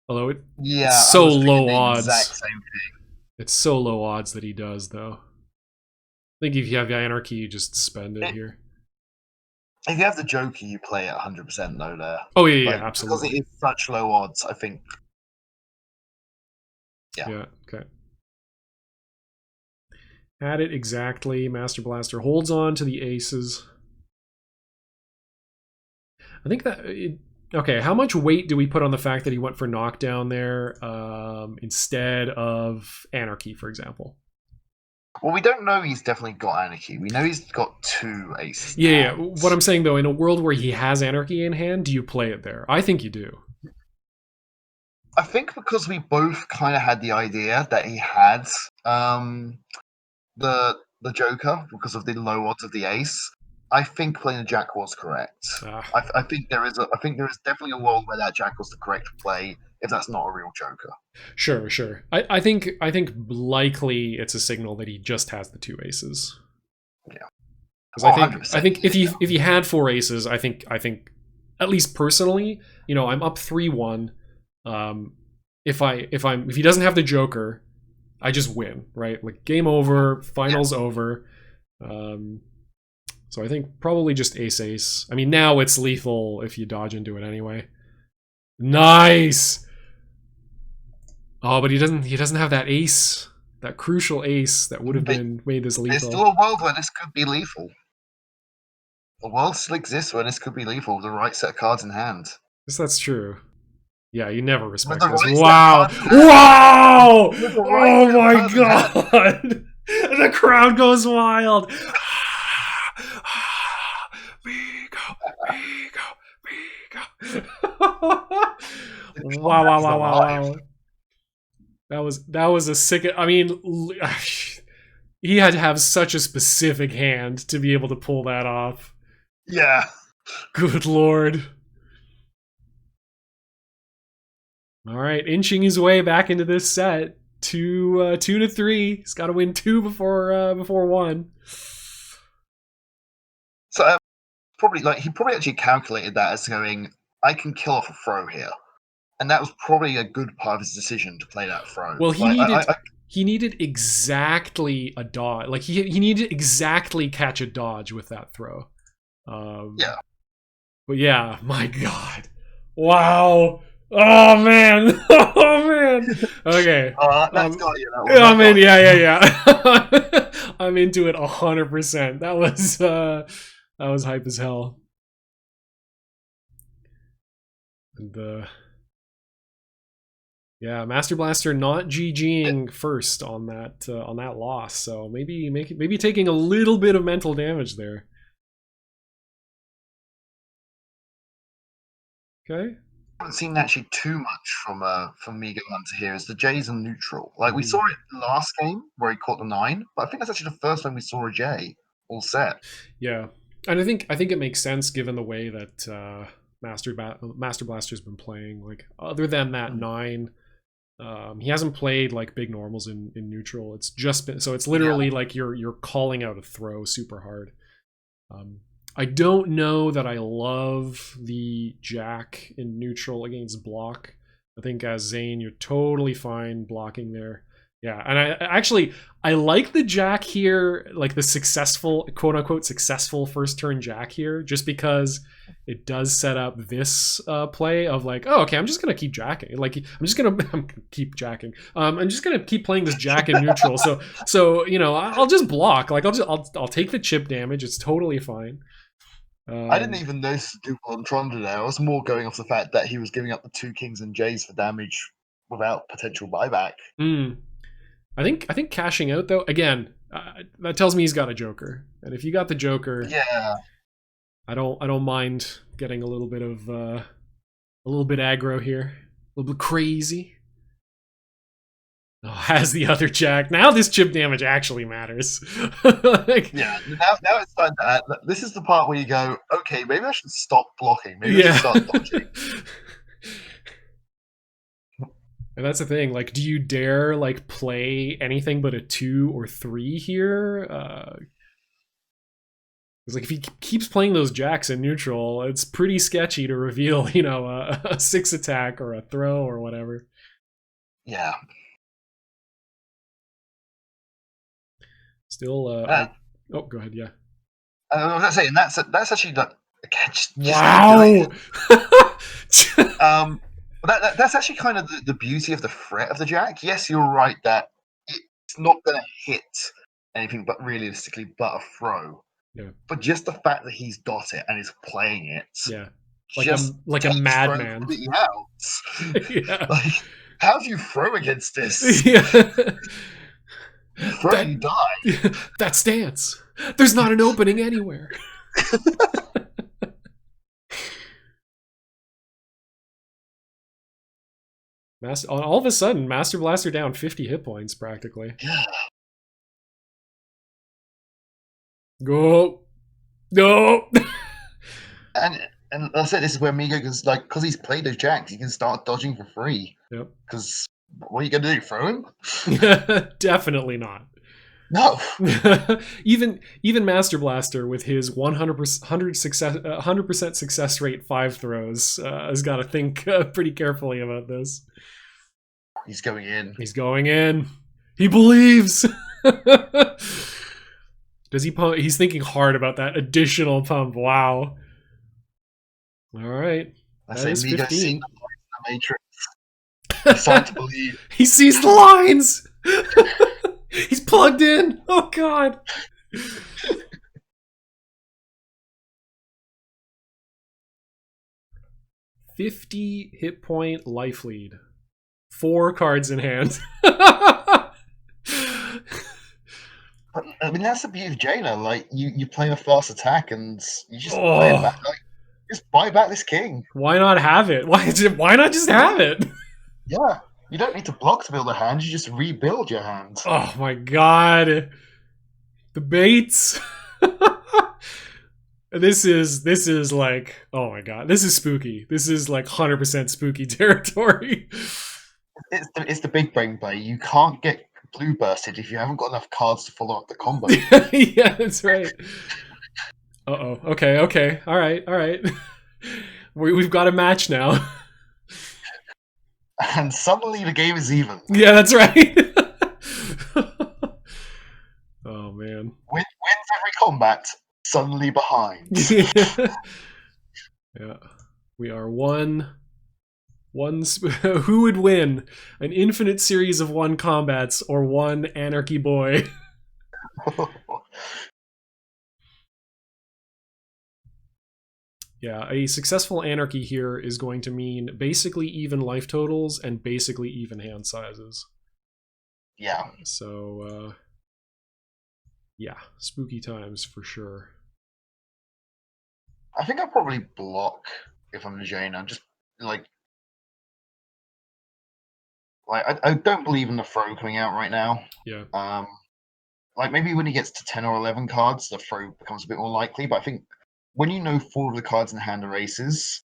although it's so low odds. Exact same thing. It's so low odds that he does, though. I think if you have Anarchy, you just spend it here. If you have the Joker, you play at 100% though there. Oh yeah, absolutely. Because it is such low odds, I think. Yeah. Okay. Had it exactly. Master Blaster holds on to the aces. I think that... okay, how much weight do we put on the fact that he went for knockdown there instead of Anarchy, for example? Well, we don't know he's definitely got Anarchy. We know he's got 2 aces. Yeah. What I'm saying, though, in a world where he has Anarchy in hand, do you play it there? I think you do. I think because we both kind of had the idea that he had the Joker because of the low odds of the ace. I think playing the Jack was correct. I think there is definitely a world where that Jack was the correct play if that's not a real Joker. Sure. I think likely it's a signal that he just has the 2 aces. Yeah. Because I think if he had 4 aces, I think at least personally, I'm up 3-1. If he doesn't have the Joker, I just win, right? Like game over, finals over. So I think probably just ace. I mean, now it's lethal if you dodge into it anyway. Nice. Oh, but he doesn't have that ace, that crucial ace that would have made this lethal. There's still a world where this could be lethal. A world still exists where this could be lethal with the right set of cards in hand. Yes, that's true. Yeah, you never respect this. Right wow! Oh my god! The crowd goes wild. Wow. That was a sick... I mean, he had to have such a specific hand to be able to pull that off. Yeah. Good lord. All right, inching his way back into this set. 2-3. He's got to win 2 before 1. So he probably actually calculated that as going, I can kill off a throw here, and that was probably a good part of his decision to play that throw. Well, he needed exactly a dodge. Like he needed exactly catch a dodge with that throw. Yeah. But yeah, my god, wow. Oh man! Oh man! Okay. That's got you. That one. I'm in. Yeah. I'm into it 100%. That was hype as hell. And yeah, Master Blaster not GGing first on that loss. So maybe taking a little bit of mental damage there. Okay. I haven't seen actually too much from Migo Hunter here. Is the J's and neutral? Like we saw it last game where he caught the 9, but I think that's actually the first time we saw a J all set. Yeah, and I think it makes sense given the way that Master Blaster's been playing. Like other than that 9, he hasn't played like big normals in neutral. It's just been so it's literally like you're calling out a throw super hard. I don't know that I love the Jack in neutral against block. I think as Zane, you're totally fine blocking there. Yeah, and I like the Jack here, like the successful, quote unquote, successful first turn Jack here, just because it does set up this play of like, oh, okay, I'm just gonna keep jacking. Like I'm keep jacking. I'm just gonna keep playing this Jack in neutral. So I'll just block. Like I'll take the chip damage. It's totally fine. I didn't even notice the dual entendre there. I was more going off the fact that he was giving up the 2 kings and J's for damage without potential buyback. I think cashing out though, again, that tells me he's got a Joker. And if you got the Joker, yeah, I don't mind getting a little bit aggro here, a little bit crazy. Oh, has the other Jack. Now this chip damage actually matters. Yeah, now it's time to add. This is the part where you go, okay, maybe I should stop blocking. Maybe I should start dodging. And that's the thing. Like, do you dare like play anything but a 2 or 3 here? Because like if he keeps playing those Jacks in neutral, it's pretty sketchy to reveal, a 6 attack or a throw or whatever. Yeah. Still, oh, go ahead. Yeah. I was saying that's actually like wow. That's actually kind of the beauty of the threat of the Jack. Yes, you're right that it's not going to hit anything but realistically but a throw. Yeah. But just the fact that he's got it and is playing it, Yeah. just Like a takes throw madman. completely out. Yeah. Like, how do you throw against this? Yeah. You throw, That you die. that stance. There's not an opening anywhere. All of a sudden, Master Blaster down 50 hit points practically. Yeah. Go. No. And I said this is where Migo can, like, because he's played those jacks, he can start dodging for free. Yep. Because what are you gonna do? Throw him? Definitely not. No. Even Master Blaster with his 100% success rate 5 throws has got to think pretty carefully about this. He's going in. He's going in. He believes. Does he pump? He's thinking hard about that additional pump. Wow. All right. I That say is Migo's 15. seen the Matrix. He's starting to believe. He sees the lines. He's plugged in. Oh God. $50 hit point life lead. 4 cards in hand. But, I mean, that's the beauty of Jaina. Like, you play a fast attack and you just play it back. Like, just buy back this king. Why not have it? Why not just have it? Yeah. You don't need to block to build a hand. You just rebuild your hand. Oh my God. The baits. This is like, oh my God. This is spooky. This is like 100% spooky territory. It's the big brain play. You can't get blue bursted if you haven't got enough cards to follow up the combo. Yeah, that's right. Uh-oh. Okay. All right. We've got a match now. And suddenly the game is even. Yeah, that's right. Oh, man. Wins every combat, suddenly behind. Yeah. We are one. Who would win? An infinite series of 1 combats or 1 anarchy boy? Yeah, a successful anarchy here is going to mean basically even life totals and basically even hand sizes. Yeah. So, yeah, spooky times for sure. I think I'll probably block if I'm Jaina. Just like I don't believe in the throw coming out right now. Yeah. Like maybe when he gets to 10 or 11 cards, the throw becomes a bit more likely. But I think when you know 4 of the cards in hand are aces,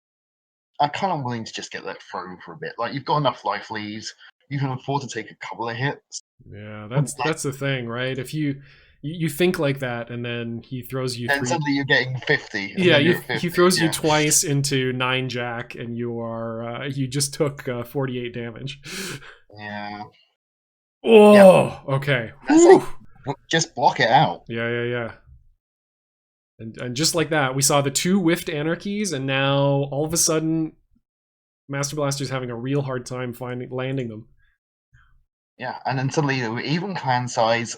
I'm kind of willing to just get that throw for a bit. Like you've got enough life leads, you can afford to take a couple of hits. Yeah, that's the thing, right? If you think like that, and then he throws you, and suddenly you're getting 50. Yeah, he throws you twice into 9 jack, and you just took 48 damage. Yeah. Oh, yeah. Okay. Just block it out. Yeah. And just like that, we saw the 2 whiffed anarchies, and now all of a sudden, Master Blaster's having a real hard time landing them. Yeah, and then suddenly even clan size,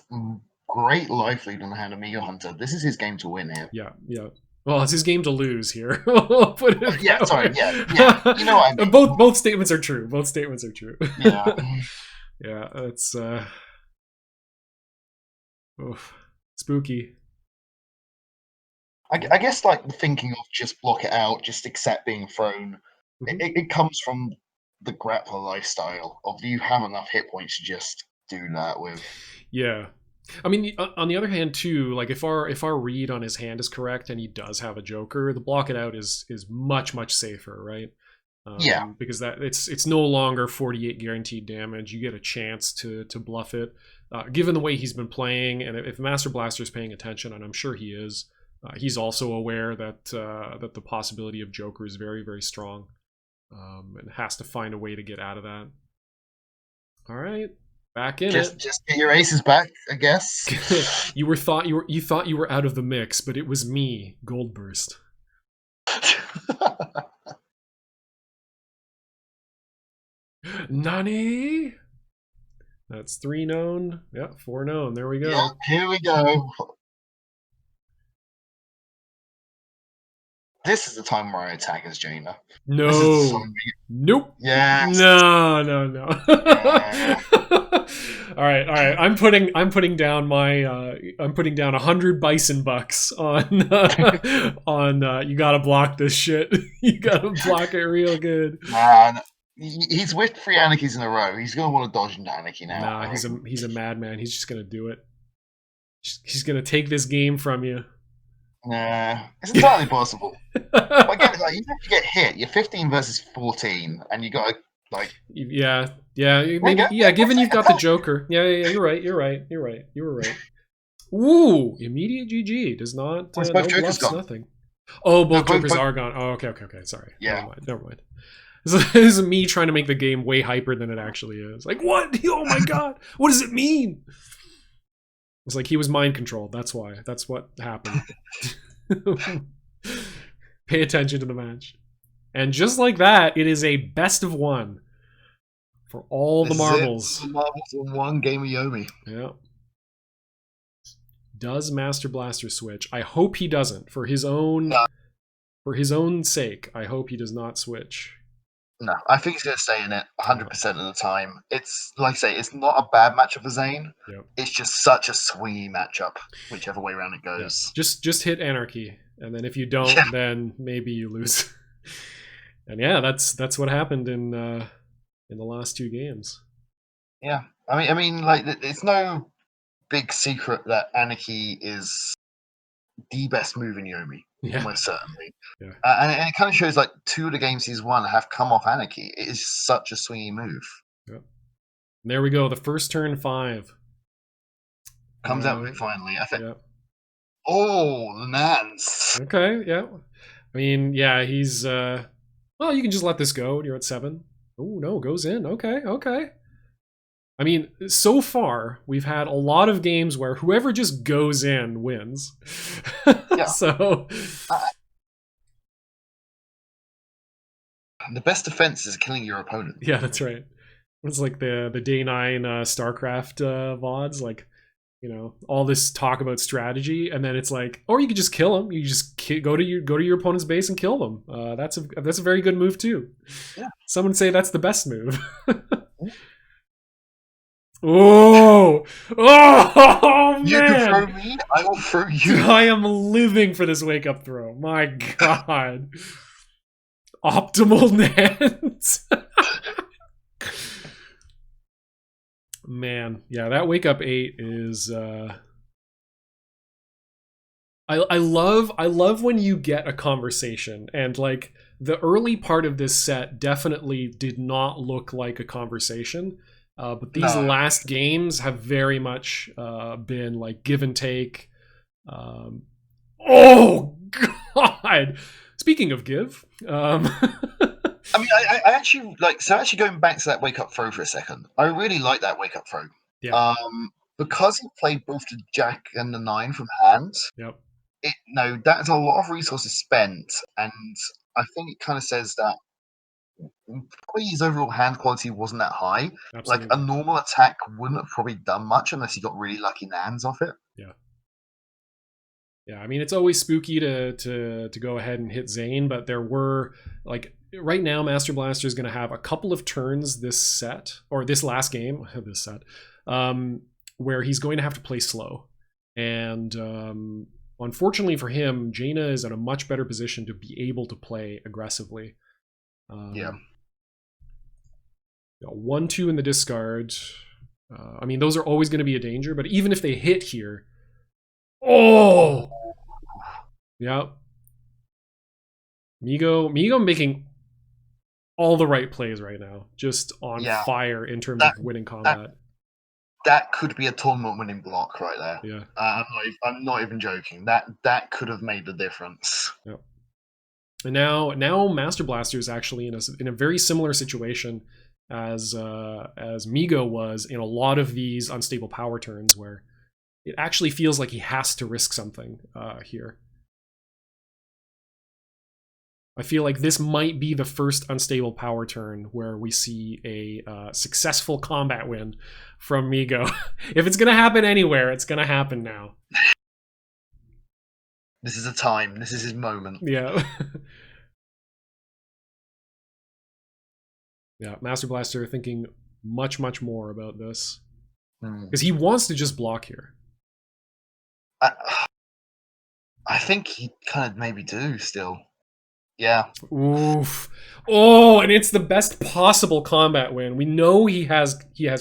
great life lead on the hand of Migo Hunter. This is his game to win here. Yeah. Well, it's his game to lose here. Put it yeah. You know what I mean. Both statements are true. Yeah. Yeah, it's spooky. I guess like thinking of just block it out, just accept being thrown. Mm-hmm. It comes from the grappler lifestyle of you have enough hit points to just do that with. Yeah. I mean, on the other hand, too, like if our read on his hand is correct and he does have a Joker, the block it out is much safer, right? Yeah. Because that it's no longer 48 guaranteed damage. You get a chance to bluff it. Given the way he's been playing, and if Master Blaster is paying attention, and I'm sure he is, he's also aware that that the possibility of Joker is very, very strong, and has to find a way to get out of that. All right. Back in it. Just get your aces back, I guess. You thought you were out of the mix, but it was me, Goldburst. Nani? That's 3 known. Yeah, 4 known. There we go. Yeah, here we go. This is the time where I attack as Jaina. This is the No. Nope. Yes. No. Yeah. All right. I'm putting down my I'm putting down 100 bison bucks on you gotta block this shit. You gotta block it real good. Man, he's whiffed 3 Anarchies in a row. He's gonna want to dodge an Anarchy now. Nah, he's a madman. He's just gonna do it. He's gonna take this game from you. Nah, it's entirely possible. But again, like, even if you get hit, you're 15 versus 14, and you got to, like... Yeah, maybe, given you've got the Joker. Yeah, you're right. You were right. Ooh, immediate GG. Does not, both no Jokers bluffs, gone. nothing. Oh, both No, Jokers are gone. Oh, okay, sorry. Yeah. Never mind. This is me trying to make the game way hyper than it actually is. Like, what? Oh my god, what does it mean? It's like he was mind controlled. That's why. That's what happened. Pay attention to the match. And just like that, it is a best of 1 for all the marbles. The marbles in 1 game of Yomi. Yeah. Does Master Blaster switch? I hope he doesn't. For his own sake, I hope he does not switch. No, I think he's going to stay in it 100% of the time. It's, like I say, it's not a bad matchup for Zane. Yep. It's just such a swingy matchup, whichever way around it goes. Yeah. Just hit Anarchy, and then if you don't, then maybe you lose. And yeah, that's what happened in the last 2 games. Yeah, I mean, like, it's no big secret that Anarchy is the best move in Yomi. Yeah. Almost certainly. Yeah. And it kind of shows, like, 2 of the games he's won have come off Anarchy. It is such a swingy move. Yep. There we go. The first turn 5. Comes out with it finally, I think. Yep. Oh, the Nans. Okay, yeah. I mean, yeah, he's... well, you can just let this go. You're at 7. Oh, no, goes in. Okay. I mean, so far, we've had a lot of games where whoever just goes in wins. Yeah. So... the best defense is killing your opponent. Yeah, that's right. It's like the Day 9 StarCraft VODs, like, you know, all this talk about strategy, and then it's like, or you could just kill them. You just go to your opponent's base and kill them. That's a very good move too. Yeah. Some would say that's the best move. Oh man! You can throw me, I will throw you. I am living for this wake up throw. My god. Optimal Nans. Man, yeah, that wake up 8 is I love when you get a conversation, and like the early part of this set definitely did not look like a conversation. But these last games have very much been like give and take. Oh god! Speaking of give, I mean, I actually like. So actually, going back to that wake up throw for a second, I really like that wake up throw. Yeah. Because he played both the Jack and the 9 from hand. Yep. That's a lot of resources spent, and I think it kind of says that probably his overall hand quality wasn't that high. Absolutely. Like a normal attack wouldn't have probably done much unless he got really lucky Nans off it. Yeah. Yeah, I mean, it's always spooky to go ahead and hit Zane, but there were, like, right now, Master Blaster is going to have a couple of turns this set, or this last game, this set, where he's going to have to play slow. And unfortunately for him, Jaina is in a much better position to be able to play aggressively. Yeah. 1-2 in the discard. I mean, those are always going to be a danger, but even if they hit here... Oh! Yeah. Migo making all the right plays right now. Just on fire in terms of winning combat. That could be a tournament-winning block right there. Yeah. I'm not even joking. That could have made the difference. Yep. And now Master Blaster is actually in a very similar situation as Migo was in a lot of these unstable power turns, where it actually feels like he has to risk something here. I feel like this might be the first unstable power turn where we see a successful combat win from Migo. If it's going to happen anywhere, it's going to happen now. This is a time. This is his moment. Yeah. Yeah, Master Blaster thinking much, much more about this. Because he wants to just block here. I think he kind of maybe do still. Yeah. Oof. Oh, and it's the best possible combat win. We know he has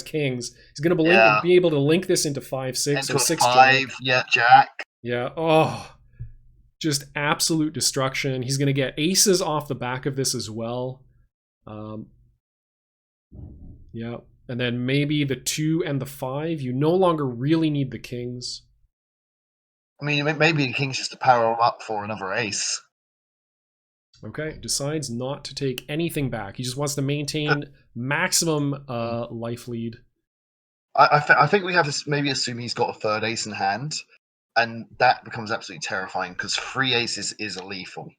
kings. He's going to be able to link this into 5-6 or 6 5. Yeah, Jack. Yeah. Oh, just absolute destruction. He's going to get aces off the back of this as well. Yeah. And then maybe the 2 and the 5. You no longer really need the kings. I mean, maybe the king's just to power him up for another ace. Okay, decides not to take anything back. He just wants to maintain maximum life lead. I think we have to maybe assume he's got a third ace in hand, and that becomes absolutely terrifying because 3 aces is a lethal.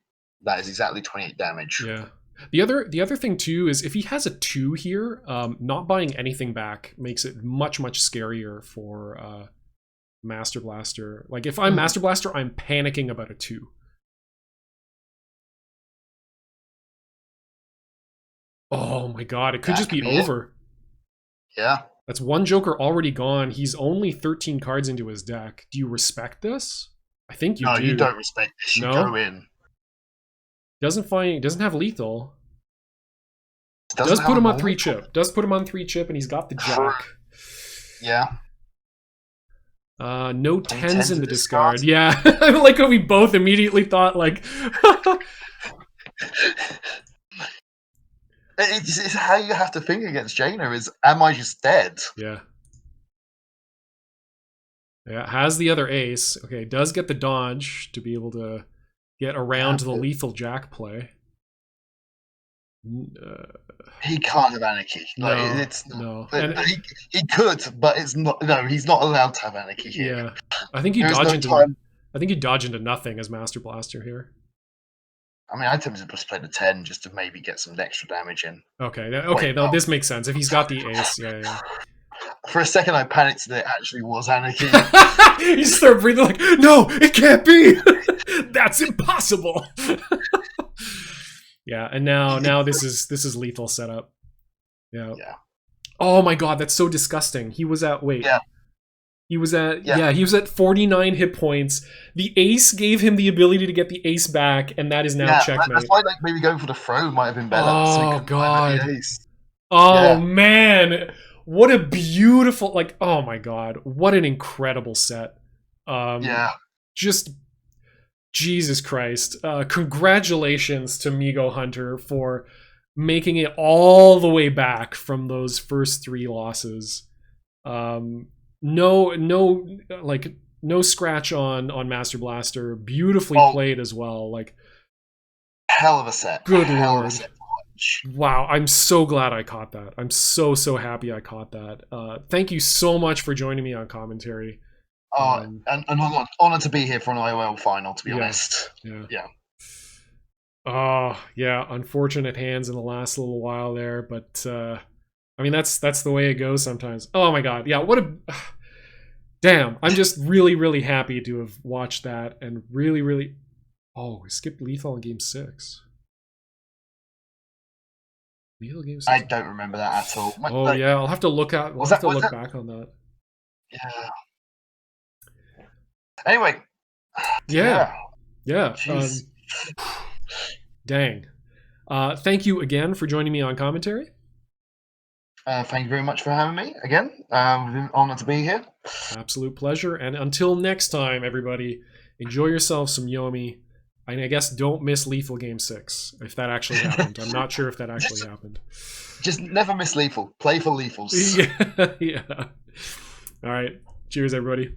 That is exactly 28 damage. Yeah. The other thing too is if he has a 2 here, not buying anything back makes it much, much scarier for Master Blaster. Like if I'm Master Blaster, I'm panicking about a 2. Oh my god, it could just be over. Yeah. That's 1 Joker already gone. He's only 13 cards into his deck. Do you respect this? I think you do. No, you don't respect this. You go in. Doesn't have lethal. Does put him on 3 chip. Does put him on 3 chip, and he's got the Jack. Yeah. No 10s in the discard. Yeah. I like how we both immediately thought like It's how you have to think against Jaina is, am I just dead? Yeah. Yeah, has the other ace. Okay, does get the dodge to be able to get around the lethal Jack play. He can't have anarchy. Like, no, it's no. He could, but it's not. No, he's not allowed to have anarchy here. Yeah, I think you dodge into. I think you dodge into nothing as Master Blaster here. I mean, I tempted to just play the 10 just to maybe get some extra damage in. Okay, okay. No, this makes sense. If he's got the ace, yeah. For a second, I panicked that it actually was anarchy. You start breathing like, no, it can't be. That's impossible. Yeah, and now this is lethal setup. Yeah. Yeah. Oh my god, that's so disgusting. He was at Yeah. He was at 49 hit points. The ace gave him the ability to get the ace back, and that is now checkmate. That's why maybe going for the throw might have been better. Oh god. Oh man. What a beautiful, like, oh my god. What an incredible set. Just Jesus Christ. Congratulations to Migo Hunter for making it all the way back from those first 3 losses. No scratch on Master Blaster. Beautifully played as well. Like, hell of a set. Good lord. Wow, I'm so glad I caught that. I'm so happy I caught that. Thank you so much for joining me on commentary. And I'm honored to be here for an IYL final, to be honest. Yeah. Oh, yeah, unfortunate hands in the last little while there, but I mean, that's the way it goes sometimes. Oh my god, yeah, what a... Damn, I'm just really happy to have watched that, and really... Oh, we skipped lethal in game 6. Lethal game 6? I don't remember that at all. Yeah, I'll have to look back on that. Yeah. Anyway. Yeah. Dang. Thank you again for joining me on commentary. Thank you very much for having me again. I'm honored to be here. Absolute pleasure. And until next time, everybody, enjoy yourself some Yomi. And I guess don't miss lethal game 6 if that actually happened. I'm not sure if that actually happened. Just never miss lethal. Play for lethals. Yeah. All right. Cheers, everybody.